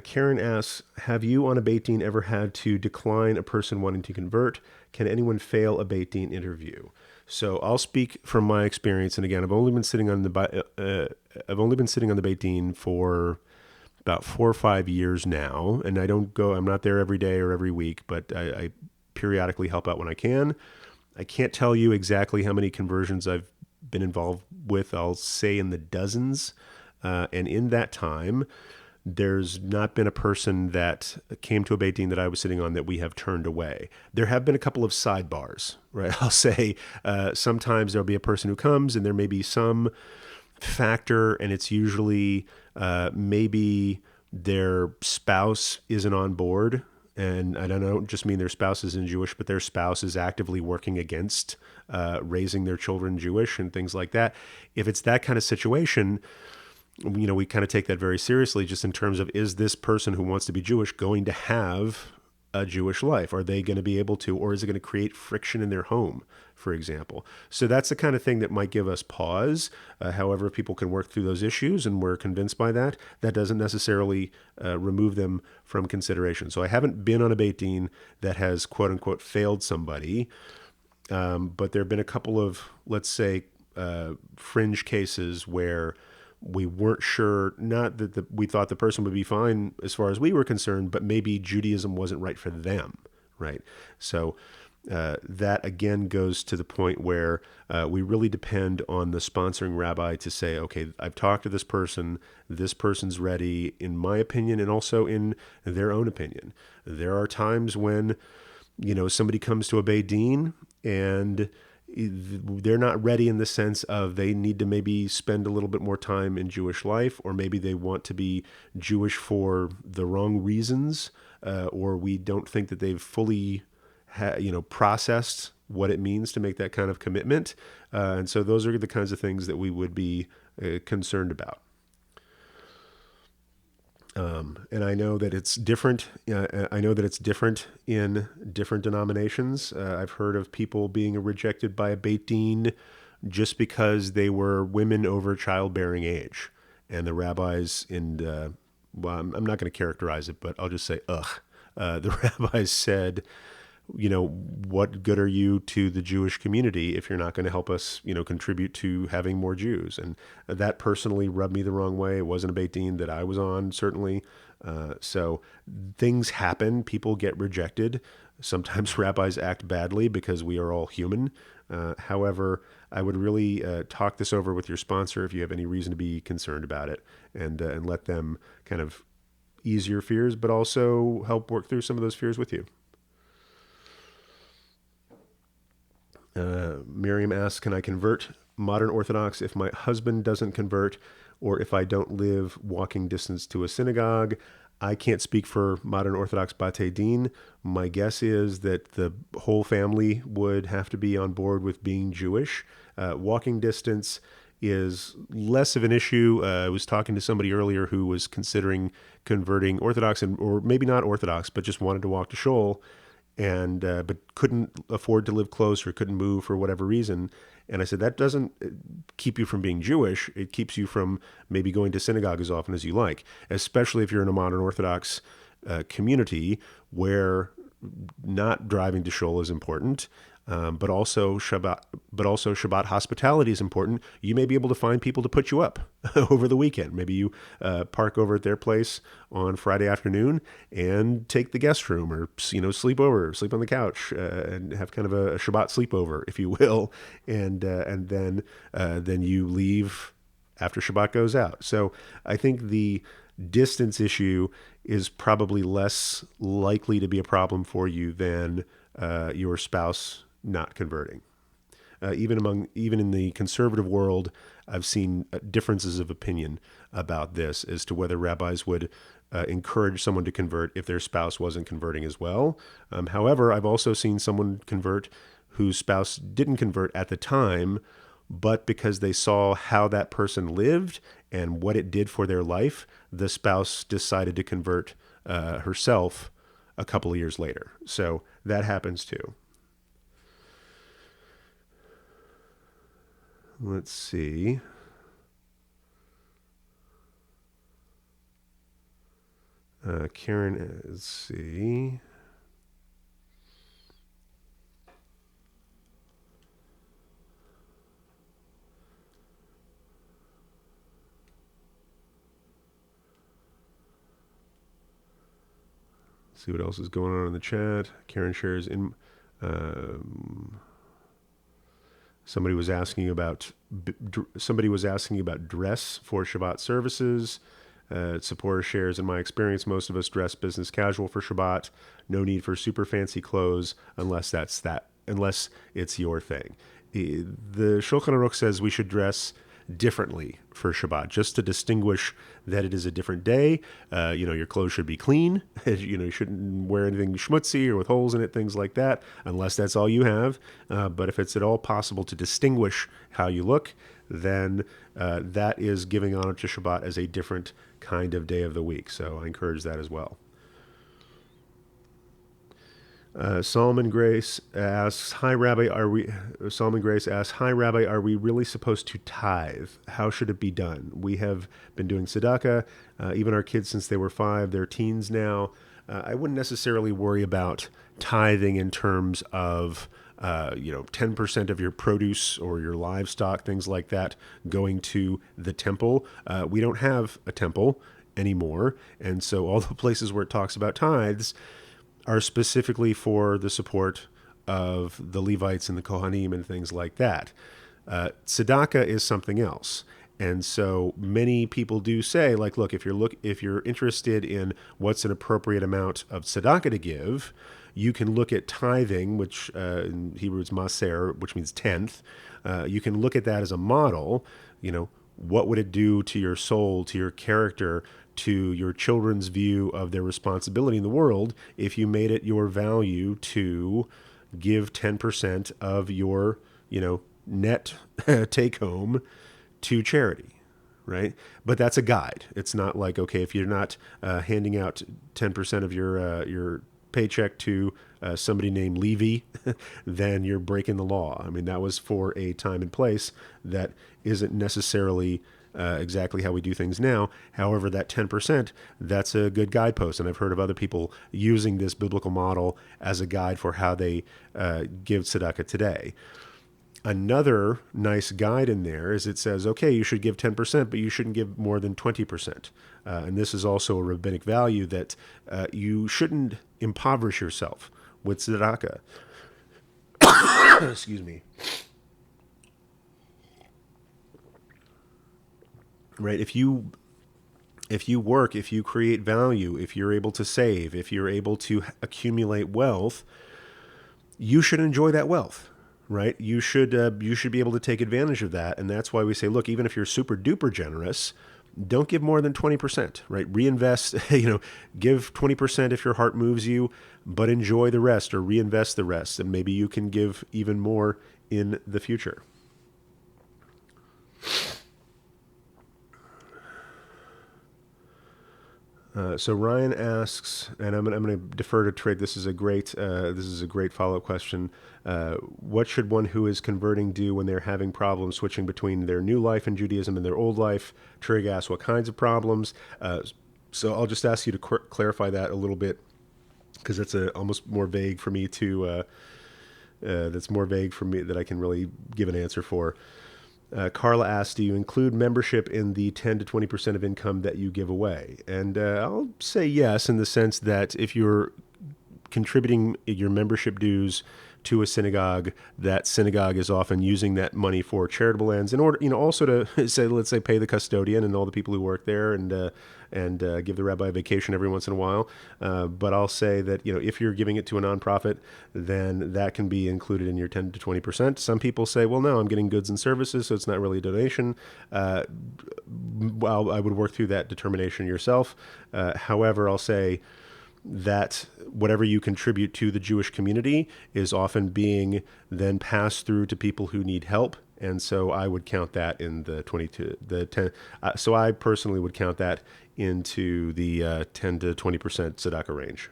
Karen asks, have you on a Beit Din ever had to decline a person wanting to convert? Can anyone fail a Beit Din interview? So I'll speak from my experience, and again, I've only been sitting on the Beit Din for about 4 or 5 years now, and I'm not there every day or every week, but I periodically help out when I can. I can't tell you exactly how many conversions I've been involved with. I'll say in the dozens, and in that time, there's not been a person that came to a Beit Din that I was sitting on that we have turned away. There have been a couple of sidebars, right? I'll say sometimes there'll be a person who comes and there may be some factor, and it's usually maybe their spouse isn't on board. And I don't just mean their spouse isn't Jewish, but their spouse is actively working against raising their children Jewish and things like that. If it's that kind of situation, we kind of take that very seriously, just in terms of, is this person who wants to be Jewish going to have a Jewish life? Are they going to be able to, or is it going to create friction in their home, for example? So that's the kind of thing that might give us pause. However, people can work through those issues, and we're convinced by that. That doesn't necessarily remove them from consideration. So I haven't been on a Beit Din that has, quote unquote, failed somebody, but there have been a couple of, let's say, fringe cases where we weren't sure, not that we thought the person would be fine as far as we were concerned, but maybe Judaism wasn't right for them, right? So that again goes to the point where we really depend on the sponsoring rabbi to say, okay, I've talked to this person's ready, in my opinion, and also in their own opinion. There are times when, somebody comes to a Beit Din and they're not ready in the sense of they need to maybe spend a little bit more time in Jewish life, or maybe they want to be Jewish for the wrong reasons, or we don't think that they've fully processed what it means to make that kind of commitment. And so those are the kinds of things that we would be concerned about. And I know that it's different. I know that it's different in different denominations. I've heard of people being rejected by a Beit Din just because they were women over childbearing age, and the rabbis well, I'm not going to characterize it, but I'll just say, the rabbis said, what good are you to the Jewish community if you're not going to help us, contribute to having more Jews? And that personally rubbed me the wrong way. It wasn't a Beit Din that I was on, certainly. So things happen. People get rejected. Sometimes rabbis act badly because we are all human. However, I would really talk this over with your sponsor if you have any reason to be concerned about it, and let them kind of ease your fears, but also help work through some of those fears with you. Miriam asks, can I convert modern Orthodox if my husband doesn't convert, or if I don't live walking distance to a synagogue? I can't speak for modern Orthodox Batei Din. My guess is that the whole family would have to be on board with being Jewish. Walking distance is less of an issue. I was talking to somebody earlier who was considering converting Orthodox, or maybe not Orthodox, but just wanted to walk to Shul, and but couldn't afford to live close or couldn't move for whatever reason. And I said, that doesn't keep you from being Jewish. It keeps you from maybe going to synagogue as often as you like, especially if you're in a modern Orthodox community where not driving to shul is important, but also Shabbat hospitality is important. You may be able to find people to put you up over the weekend. Maybe you park over at their place on Friday afternoon and take the guest room, or sleep on the couch, and have kind of a Shabbat sleepover, if you will, and then you leave after Shabbat goes out. So I think the distance issue is probably less likely to be a problem for you than your spouse not converting. Even in the conservative world, I've seen differences of opinion about this as to whether rabbis would encourage someone to convert if their spouse wasn't converting as well. However, I've also seen someone convert whose spouse didn't convert at the time, but because they saw how that person lived and what it did for their life, the spouse decided to convert herself a couple of years later. So that happens too. Let's see. Karen, let's see. See what else is going on in the chat. Karen shares in. Somebody was asking about dress for Shabbat services. Sephora shares, in my experience, most of us dress business casual for Shabbat. No need for super fancy clothes unless it's your thing. The Shulchan Aruch says we should dress differently for Shabbat, just to distinguish that it is a different day. Your clothes should be clean. You shouldn't wear anything schmutzy or with holes in it, things like that, unless that's all you have. But if it's at all possible to distinguish how you look, then that is giving honor to Shabbat as a different kind of day of the week. So I encourage that as well. Solomon Grace asks, "Hi Rabbi, Solomon Grace asks, "Hi Rabbi, are we really supposed to tithe? How should it be done? We have been doing tzedakah, even our kids since they were 5. They're teens now. I wouldn't necessarily worry about tithing in terms of 10% of your produce or your livestock, things like that, going to the temple. We don't have a temple anymore, and so all the places where it talks about tithes are specifically for the support of the Levites and the Kohanim and things like that. Tzedakah is something else. And so many people do say, like, look, if you're interested in what's an appropriate amount of tzedakah to give, you can look at tithing, which in Hebrew is maser, which means tenth. You can look at that as a model. What would it do to your soul, to your character, to your children's view of their responsibility in the world if you made it your value to give 10% of your, net take home to charity, right? But that's a guide. It's not like, okay, if you're not handing out 10% of your paycheck to somebody named Levi, then you're breaking the law. I mean, that was for a time and place that isn't necessarily exactly how we do things now. However, that 10%, that's a good guidepost. And I've heard of other people using this biblical model as a guide for how they give tzedakah today. Another nice guide in there is it says, okay, you should give 10%, but you shouldn't give more than 20%. And this is also a rabbinic value that you shouldn't impoverish yourself with tzedakah. Excuse me. Right? If you work, if you create value, if you're able to save, if you're able to accumulate wealth, you should enjoy that wealth, right? You should be able to take advantage of that. And that's why we say, look, even if you're super duper generous, don't give more than 20%, right? Reinvest, give 20% if your heart moves you, but enjoy the rest or reinvest the rest. And maybe you can give even more in the future. So Ryan asks, and I'm going to defer to Trig. This is a great follow-up question. What should one who is converting do when they're having problems switching between their new life in Judaism and their old life? Trig asks, what kinds of problems? So I'll just ask you to clarify that a little bit. because that's almost more vague for me to. That's more vague for me that I can really give an answer for. Carla asked, do you include membership in the 10 to 20% of income that you give away? And I'll say yes, in the sense that if you're contributing your membership dues to a synagogue, that synagogue is often using that money for charitable ends in order, also to say, let's say, pay the custodian and all the people who work there, and give the rabbi a vacation every once in a while. But I'll say that, if you're giving it to a nonprofit, then that can be included in your 10 to 20%. Some people say, well, no, I'm getting goods and services, so it's not really a donation. Well, I would work through that determination yourself. However, I'll say that whatever you contribute to the Jewish community is often being then passed through to people who need help. And so I would count that in the 10. So I personally would count that into the 10 to 20% tzedakah range.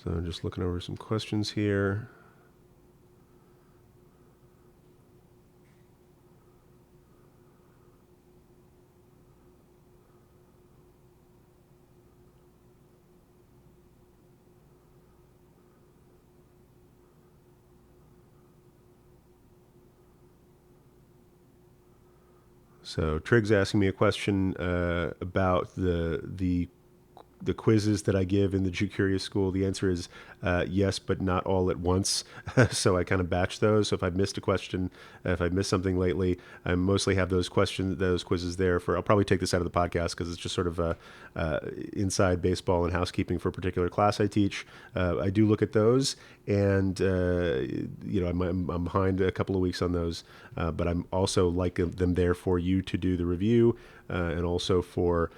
So I'm just looking over some questions here. So Trig's asking me a question about the quizzes that I give in the Jew Curious School. The answer is yes, but not all at once. So I kind of batch those. So if I've missed a question, if I've missed something lately, I mostly have those quizzes there for. I'll probably take this out of the podcast because it's just sort of inside baseball and housekeeping for a particular class I teach. I do look at those, and I'm behind a couple of weeks on those, but I'm also like them there for you to do the review, and also for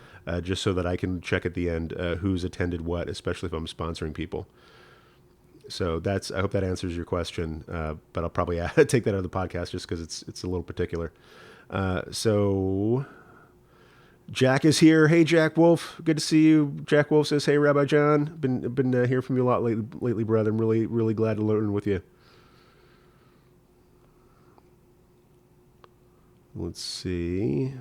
just so that I can check at the end who's attended what, especially if I'm sponsoring people. So I hope that answers your question, but I'll probably take that out of the podcast just because it's a little particular. So Jack is here. Hey, Jack Wolf, good to see you. Jack Wolf says, "Hey, Rabbi John, been hearing from you a lot lately, brother. I'm really glad to learn with you." Let's see.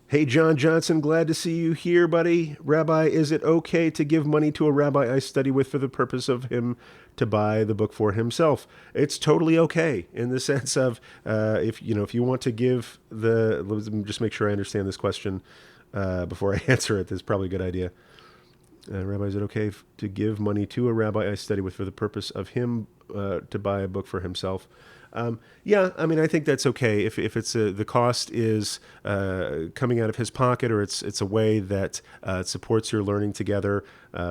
Hey, John Johnson, glad to see you here, buddy. Rabbi, is it okay to give money to a rabbi I study with for the purpose of him to buy the book for himself? It's totally okay in the sense of if you want to give let me just make sure I understand this question before I answer it. That's probably a good idea. Rabbi, is it okay to give money to a rabbi I study with for the purpose of him to buy a book for himself? Yeah, I mean, I think that's okay if it's the cost is coming out of his pocket, or it's a way that it supports your learning together.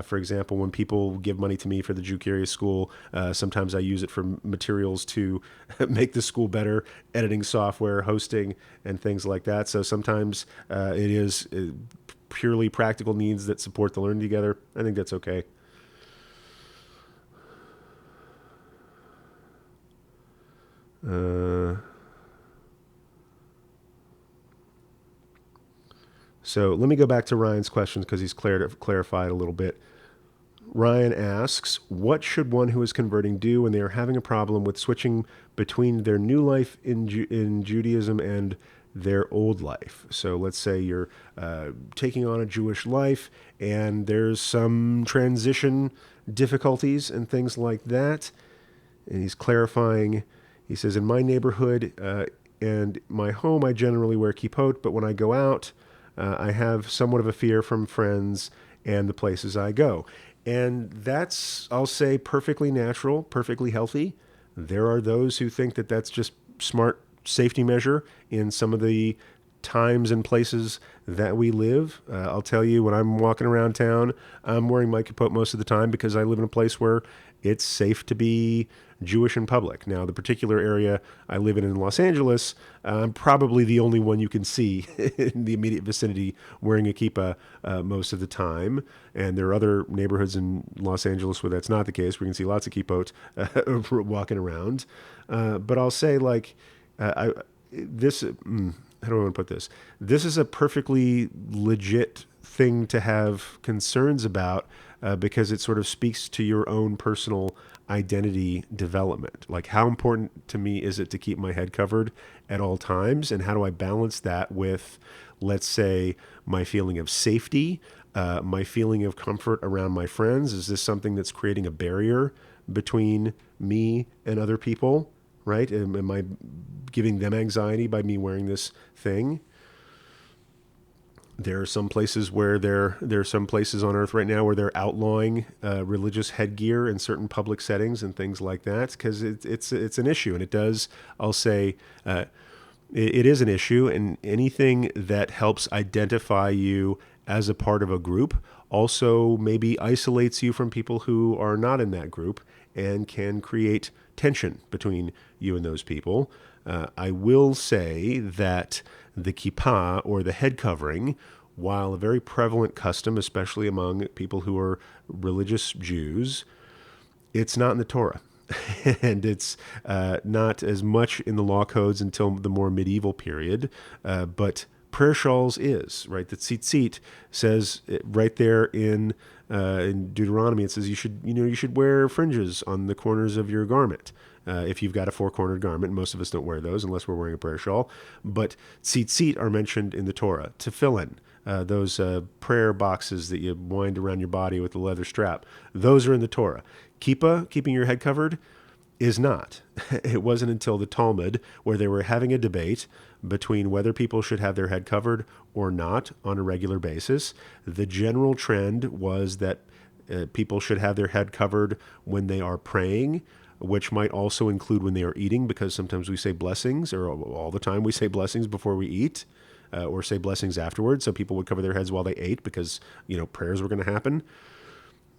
For example, when people give money to me for the Jew Curious School, sometimes I use it for materials to make the school better, editing software, hosting, and things like that. So sometimes it is purely practical needs that support the learning together. I think that's okay. So let me go back to Ryan's questions because he's clarified a little bit. Ryan asks, what should one who is converting do when they are having a problem with switching between their new life in Judaism and their old life? So let's say you're taking on a Jewish life and there's some transition difficulties and things like that. And he's clarifying. He says, in my neighborhood and my home, I generally wear kippot, but when I go out, I have somewhat of a fear from friends and the places I go. And that's, I'll say, perfectly natural, perfectly healthy. There are those who think that that's just smart safety measure in some of the times and places that we live. I'll tell you, when I'm walking around town, I'm wearing my kippot most of the time because I live in a place where it's safe to be Jewish in public. Now, the particular area I live in Los Angeles, I'm probably the only one you can see in the immediate vicinity wearing a kippah most of the time. And there are other neighborhoods in Los Angeles where that's not the case, where you can see lots of kippot walking around. But I'll say, like, how do I want to put this? This is a perfectly legit thing to have concerns about because it sort of speaks to your own personal identity development. Like, how important to me is it to keep my head covered at all times? And how do I balance that with, let's say, my feeling of safety, my feeling of comfort around my friends? Is this something that's creating a barrier between me and other people? Right? Am I giving them anxiety by me wearing this thing? There are some places where there are some places on Earth right now where they're outlawing religious headgear in certain public settings and things like that because it's an issue, and it does. I'll say it is an issue, and anything that helps identify you as a part of a group also maybe isolates you from people who are not in that group and can create tension between you and those people. I will say that the kippah, or the head covering, while a very prevalent custom, especially among people who are religious Jews, it's not in the Torah. And it's not as much in the law codes until the more medieval period, but prayer shawls is, right? The tzitzit says right there in Deuteronomy, it says you should wear fringes on the corners of your garment. If you've got a four-cornered garment, most of us don't wear those unless we're wearing a prayer shawl. But tzitzit are mentioned in the Torah. Tefillin, those prayer boxes that you wind around your body with the leather strap, those are in the Torah. Kippah, keeping your head covered, is not. It wasn't until the Talmud where they were having a debate between whether people should have their head covered or not on a regular basis. The general trend was that people should have their head covered when they are praying, which might also include when they are eating, because sometimes we say blessings, or all the time we say blessings before we eat, or say blessings afterwards. So people would cover their heads while they ate because, prayers were going to happen.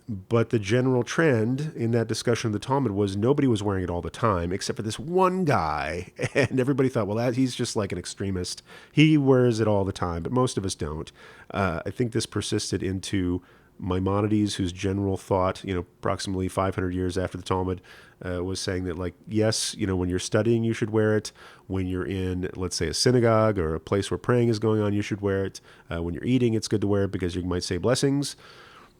But the general trend in that discussion of the Talmud was nobody was wearing it all the time, except for this one guy. And everybody thought, well, he's just like an extremist. He wears it all the time, but most of us don't. I think this persisted into Maimonides, whose general thought, approximately 500 years after the Talmud, was saying that, like, yes, when you're studying, you should wear it. When you're in, let's say, a synagogue or a place where praying is going on, you should wear it. When you're eating, it's good to wear it because you might say blessings.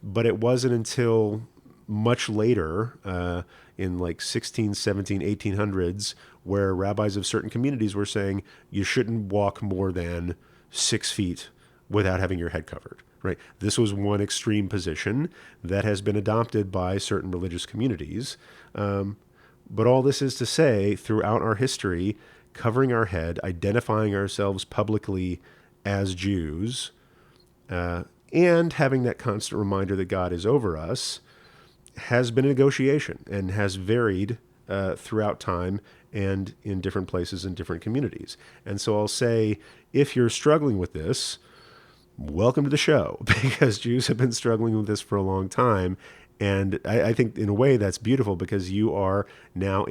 But it wasn't until much later, in like 16, 17, 1800s, where rabbis of certain communities were saying you shouldn't walk more than 6 feet without having your head covered. Right? This was one extreme position that has been adopted by certain religious communities. But all this is to say, throughout our history, covering our head, identifying ourselves publicly as Jews, and having that constant reminder that God is over us has been a negotiation and has varied throughout time and in different places and different communities. And so I'll say, if you're struggling with this, welcome to the show, because Jews have been struggling with this for a long time. And I think in a way that's beautiful, because you are now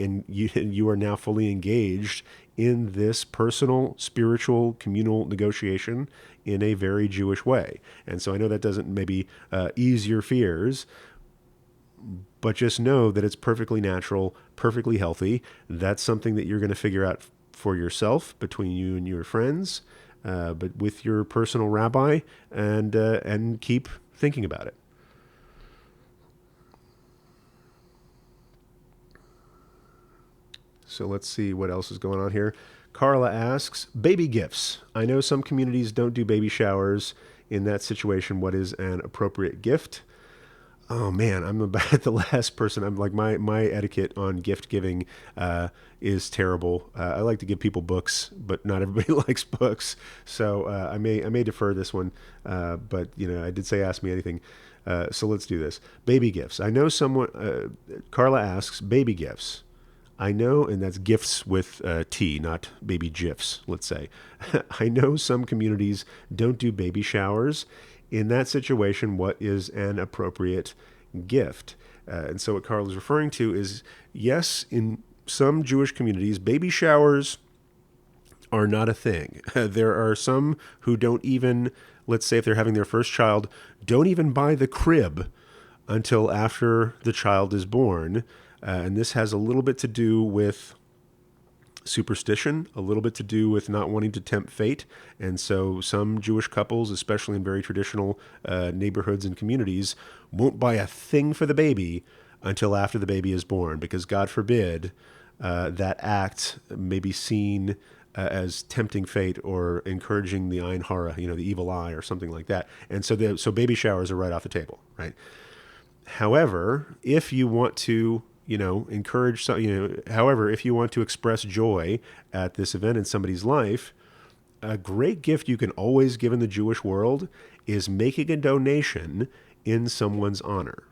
fully engaged in this personal, spiritual, communal negotiation in a very Jewish way. And so I know that doesn't maybe ease your fears, but just know that it's perfectly natural, perfectly healthy. That's something that you're going to figure out for yourself between you and your friends, but with your personal rabbi, and keep thinking about it. So let's see what else is going on here. Carla asks, baby gifts. I know some communities don't do baby showers. In that situation, what is an appropriate gift? Oh man, I'm about the last person. I'm like, my etiquette on gift giving is terrible. I like to give people books, but not everybody likes books. So I may defer this one. But I did say ask me anything. So let's do this. Baby gifts. I know someone. Carla asks, baby gifts. I know, and that's gifts with T, not baby gifs, let's say. I know some communities don't do baby showers. In that situation, what is an appropriate gift? And so what Carl is referring to is, yes, in some Jewish communities, baby showers are not a thing. There are some who don't even, let's say if they're having their first child, don't even buy the crib until after the child is born. And this has a little bit to do with superstition, a little bit to do with not wanting to tempt fate. And so some Jewish couples, especially in very traditional neighborhoods and communities, won't buy a thing for the baby until after the baby is born, because God forbid that act may be seen as tempting fate or encouraging the Ein Hara, the evil eye or something like that. And so baby showers are right off the table, right? However, if you want to, encourage, however, if you want to express joy at this event in somebody's life, a great gift you can always give in the Jewish world is making a donation in someone's honor.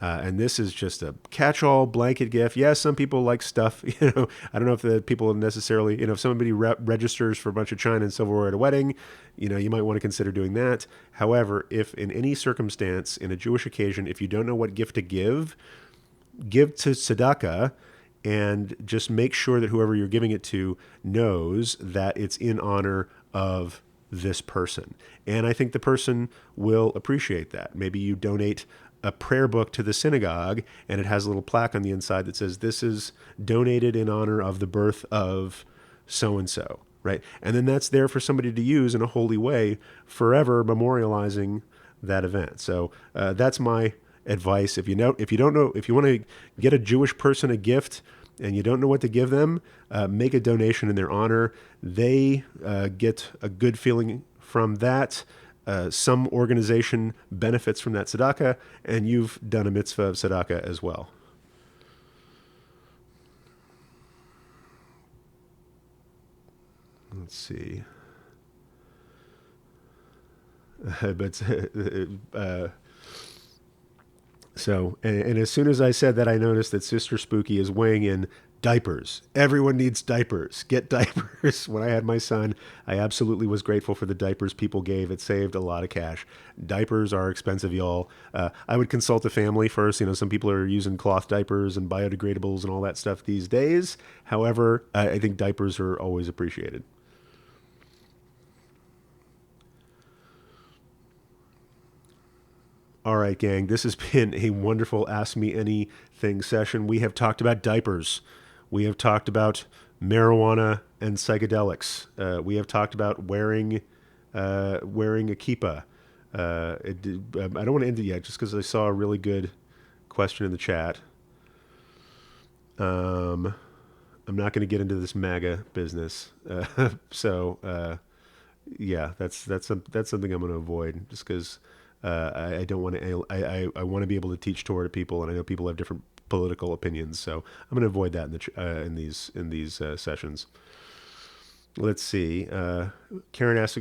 And this is just a catch-all blanket gift. Yes, some people like stuff. I don't know if the people necessarily, if somebody registers for a bunch of china and silverware at a wedding, you might want to consider doing that. However, if in any circumstance, in a Jewish occasion, if you don't know what gift to give to tzedakah, and just make sure that whoever you're giving it to knows that it's in honor of this person. And I think the person will appreciate that. Maybe you donate a prayer book to the synagogue, and it has a little plaque on the inside that says, this is donated in honor of the birth of so-and-so, right? And then that's there for somebody to use in a holy way, forever memorializing that event. So that's my advice. If you want to get a Jewish person a gift and you don't know what to give them, make a donation in their honor. They get a good feeling from that. Some organization benefits from that tzedakah, and you've done a mitzvah of tzedakah as well. Let's see. So, and as soon as I said that, I noticed that Sister Spooky is weighing in. Diapers. Everyone needs diapers. Get diapers. When I had my son, I absolutely was grateful for the diapers people gave. It saved a lot of cash. Diapers are expensive, y'all. I would consult a family first. Some people are using cloth diapers and biodegradables and all that stuff these days. However, I think diapers are always appreciated. All right, gang, this has been a wonderful Ask Me Anything session. We have talked about diapers. We have talked about marijuana and psychedelics. We have talked about wearing a kippah. I don't want to end it yet, just because I saw a really good question in the chat. I'm not going to get into this MAGA business. Yeah, that's something I'm going to avoid, just because I don't want to. I want to be able to teach Torah to people, and I know people have different political opinions, so I'm going to avoid that in these sessions. Let's see. Karen asks,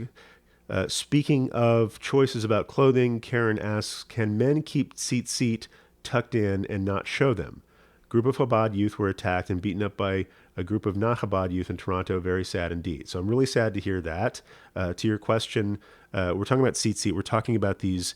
speaking of choices about clothing, Karen asks, can men keep tzitzit tucked in and not show them? Group of Chabad youth were attacked and beaten up by a group of non-Chabad youth in Toronto. Very sad indeed. So I'm really sad to hear that. To your question, we're talking about tzitzit. We're talking about these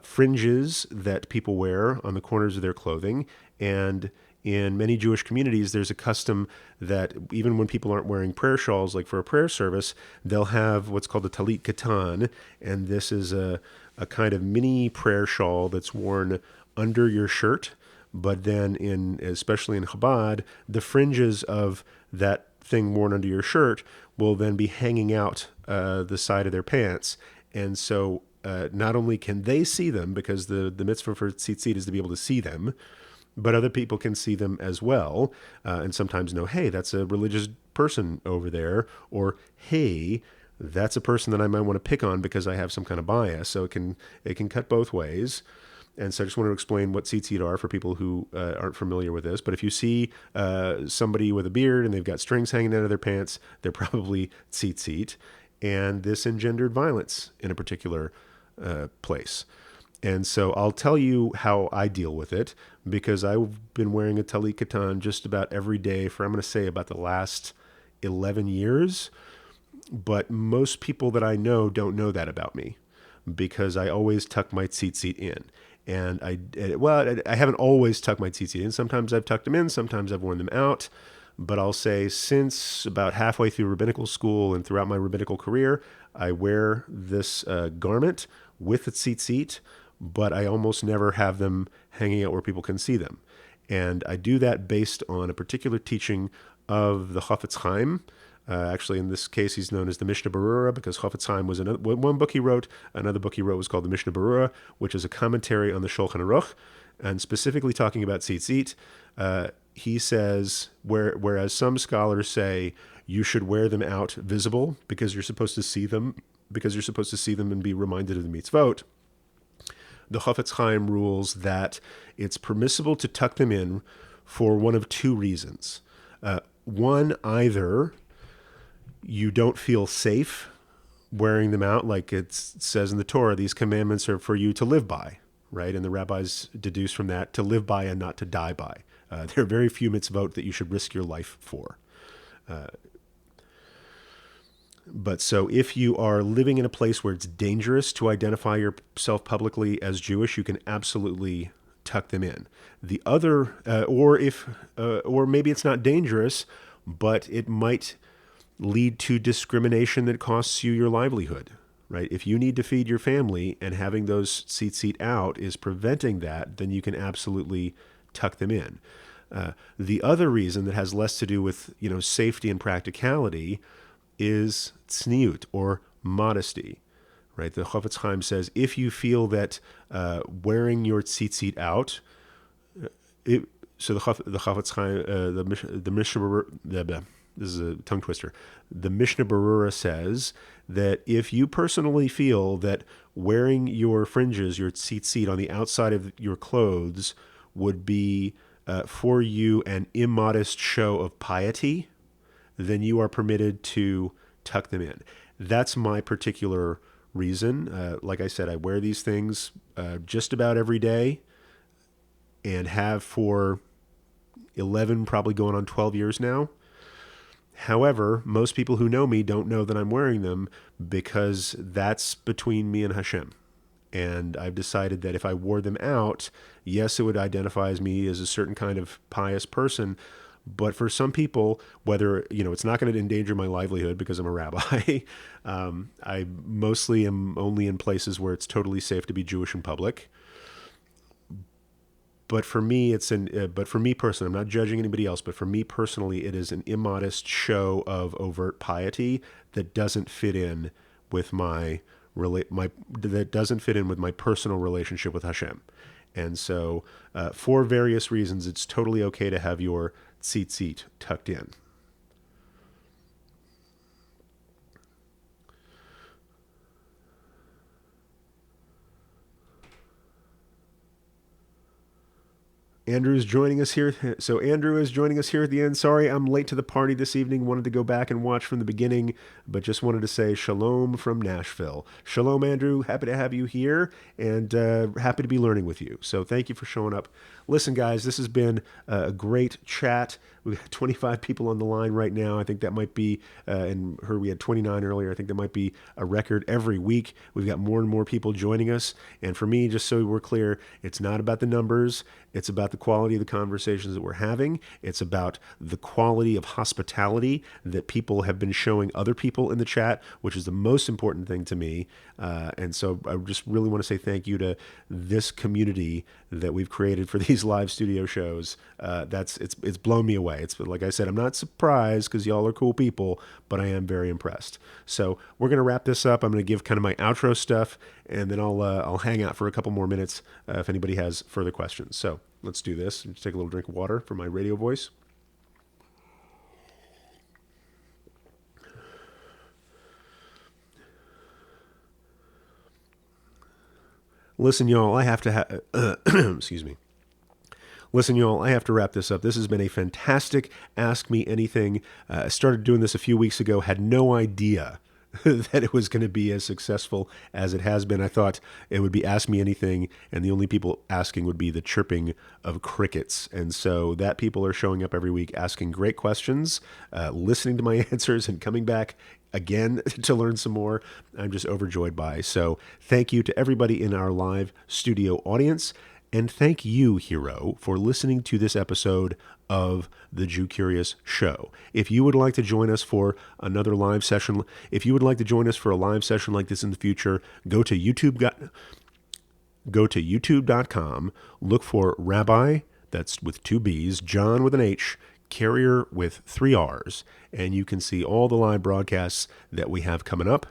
fringes that people wear on the corners of their clothing. And in many Jewish communities, there's a custom that even when people aren't wearing prayer shawls, like for a prayer service, they'll have what's called a talit katan. And this is a kind of mini prayer shawl that's worn under your shirt. But then especially in Chabad, the fringes of that thing worn under your shirt will then be hanging out the side of their pants. And so not only can they see them, because the mitzvah for tzitzit is to be able to see them, but other people can see them as well, and sometimes know, hey, that's a religious person over there, or hey, that's a person that I might want to pick on because I have some kind of bias. So it can cut both ways. And so I just want to explain what tzitzit are for people who aren't familiar with this. But if you see somebody with a beard and they've got strings hanging out of their pants, they're probably tzitzit. And this engendered violence in a particular place. And so I'll tell you how I deal with it, because I've been wearing a talit katan just about every day for, I'm going to say, about the last 11 years. But most people that I know don't know that about me, because I always tuck my tzitzit in. And I haven't always tucked my tzitzit in. Sometimes I've tucked them in, sometimes I've worn them out. But I'll say since about halfway through rabbinical school and throughout my rabbinical career, I wear this garment with a tzitzit, but I almost never have them hanging out where people can see them. And I do that based on a particular teaching of the Chafetz Chaim. Actually, in this case, he's known as the Mishnah Berurah because Chafetz Chaim was one book he wrote. Another book he wrote was called the Mishnah Berurah, which is a commentary on the Shulchan Aruch, and specifically talking about tzitzit. He says, whereas some scholars say you should wear them out visible because you're supposed to see them, and be reminded of the mitzvot, the Chafetz Chaim rules that it's permissible to tuck them in for one of two reasons. One, either you don't feel safe wearing them out, like it says in the Torah, these commandments are for you to live by, right? And the rabbis deduce from that to live by and not to die by. There are very few mitzvot that you should risk your life for. But so if you are living in a place where it's dangerous to identify yourself publicly as Jewish, you can absolutely tuck them in. The other, or maybe it's not dangerous, but it might lead to discrimination that costs you your livelihood, right? If you need to feed your family and having those tzitzit out is preventing that, then you can absolutely tuck them in. The other reason that has less to do with, safety and practicality is tzniut, or modesty, right? The Chafetz Chaim says if you feel that wearing your tzitzit out, so the Chafetz Chaim, the Mishnah, this is a tongue twister. The Mishnah Berurah says that if you personally feel that wearing your fringes, your tzitzit on the outside of your clothes would be for you an immodest show of piety, then you are permitted to tuck them in. That's my particular reason. Like I said, I wear these things just about every day and have for 11, probably going on 12 years now. However, most people who know me don't know that I'm wearing them because that's between me and Hashem. And I've decided that if I wore them out, yes, it would identify as me as a certain kind of pious person. But for some people, whether, it's not going to endanger my livelihood because I'm a rabbi. I mostly am only in places where it's totally safe to be Jewish in public. But for me, personally, I'm not judging anybody else, but for me personally, it is an immodest show of overt piety that doesn't fit in with my personal relationship with Hashem. And so, for various reasons, it's totally okay to have your tzitzit tucked in. Andrew is joining us here. So Andrew is joining us here at the end. Sorry, I'm late to the party this evening. Wanted to go back and watch from the beginning, but just wanted to say shalom from Nashville. Shalom, Andrew. Happy to have you here and happy to be learning with you. So thank you for showing up. Listen, guys, this has been a great chat. We've got 25 people on the line right now. I think that might be, and heard we had 29 earlier. I think that might be a record every week. We've got more and more people joining us. And for me, just so we're clear, it's not about the numbers. It's about the quality of the conversations that we're having. It's about the quality of hospitality that people have been showing other people in the chat, which is the most important thing to me. And so I just really want to say thank you to this community that we've created for these live studio shows. It's blown me away. It's like I said, I'm not surprised because y'all are cool people, but I am very impressed. So we're going to wrap this up. I'm going to give kind of my outro stuff, and then I'll hang out for a couple more minutes if anybody has further questions. So let's do this. Just take a little drink of water for my radio voice. Listen, y'all, I have to excuse me. Listen, y'all, I have to wrap this up. This has been a fantastic Ask Me Anything. I started doing this a few weeks ago, had no idea that it was going to be as successful as it has been. I thought it would be Ask Me Anything, and the only people asking would be the chirping of crickets. And so that people are showing up every week asking great questions, listening to my answers, and coming back again to learn some more. I'm just overjoyed by. So thank you to everybody in our live studio audience. And thank you, Hero, for listening to this episode of the Jew Curious Show. If you would like to join us for another live session, if you would like to join us for a live session like this in the future, go to youtube.com, look for Rabbi, that's with two B's, John with an H, Carrier with 3 R's, and you can see all the live broadcasts that we have coming up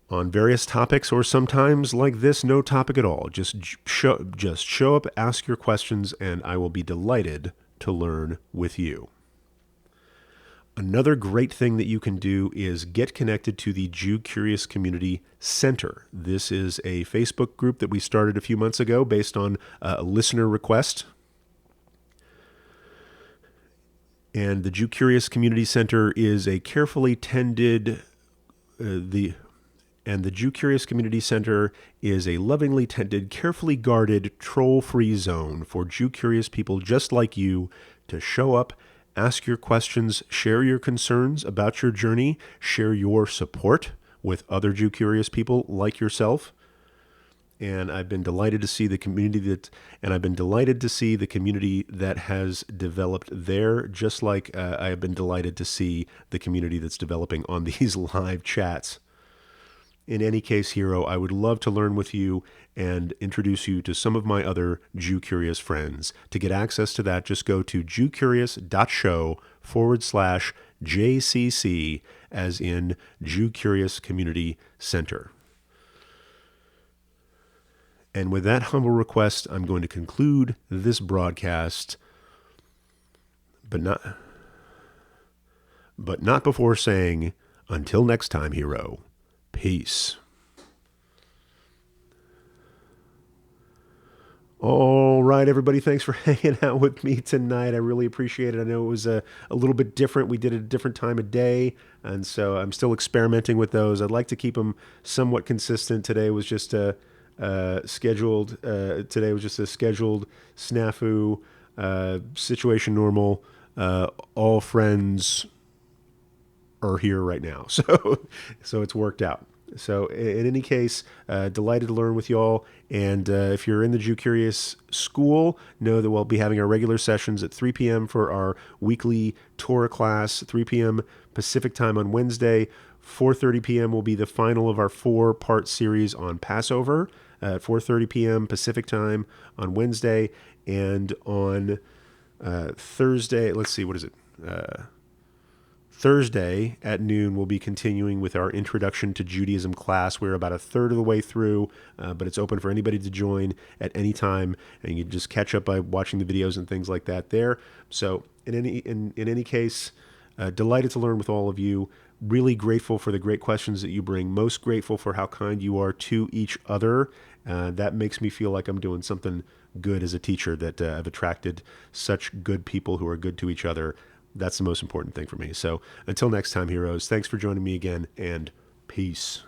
on various topics, or sometimes like this, no topic at all. Just show up, ask your questions, and I will be delighted to learn with you. Another great thing that you can do is get connected to the Jew Curious Community Center. This is a Facebook group that we started a few months ago based on a listener request. And the Jew Curious Community Center is a carefully tended, the Jew Curious Community Center is a lovingly tended, carefully guarded, troll-free zone for Jew curious people just like you to show up, ask your questions, share your concerns about your journey, share your support with other Jew curious people like yourself. And I've been delighted to see the community that has developed there, just like I have been delighted to see the community that's developing on these live chats. In any case, Hero, I would love to learn with you and introduce you to some of my other Jew Curious friends. To get access to that, just go to jewcurious.show/JCC, as in Jew Curious Community Center. And with that humble request, I'm going to conclude this broadcast, but not before saying, until next time, Hero. Peace. All right, everybody. Thanks for hanging out with me tonight. I really appreciate it. I know it was a little bit different. We did it at a different time of day, and so I'm still experimenting with those. I'd like to keep them somewhat consistent. Today was just a scheduled snafu, situation normal. All friends are here right now. So it's worked out. So in any case, delighted to learn with y'all. And if you're in the Jew Curious School, know that we'll be having our regular sessions at 3 p.m. for our weekly Torah class, 3 p.m. Pacific time on Wednesday. 4:30 p.m. will be the final of our 4-part series on Passover at 4:30 p.m. Pacific time on Wednesday. And on Thursday, let's see, what is it? Thursday at noon, we'll be continuing with our Introduction to Judaism class. We're about a third of the way through, but it's open for anybody to join at any time, and you can just catch up by watching the videos and things like that there. So in any case, delighted to learn with all of you. Really grateful for the great questions that you bring. Most grateful for how kind you are to each other. That makes me feel like I'm doing something good as a teacher, that I've attracted such good people who are good to each other. That's the most important thing for me. So until next time, heroes, thanks for joining me again, and peace.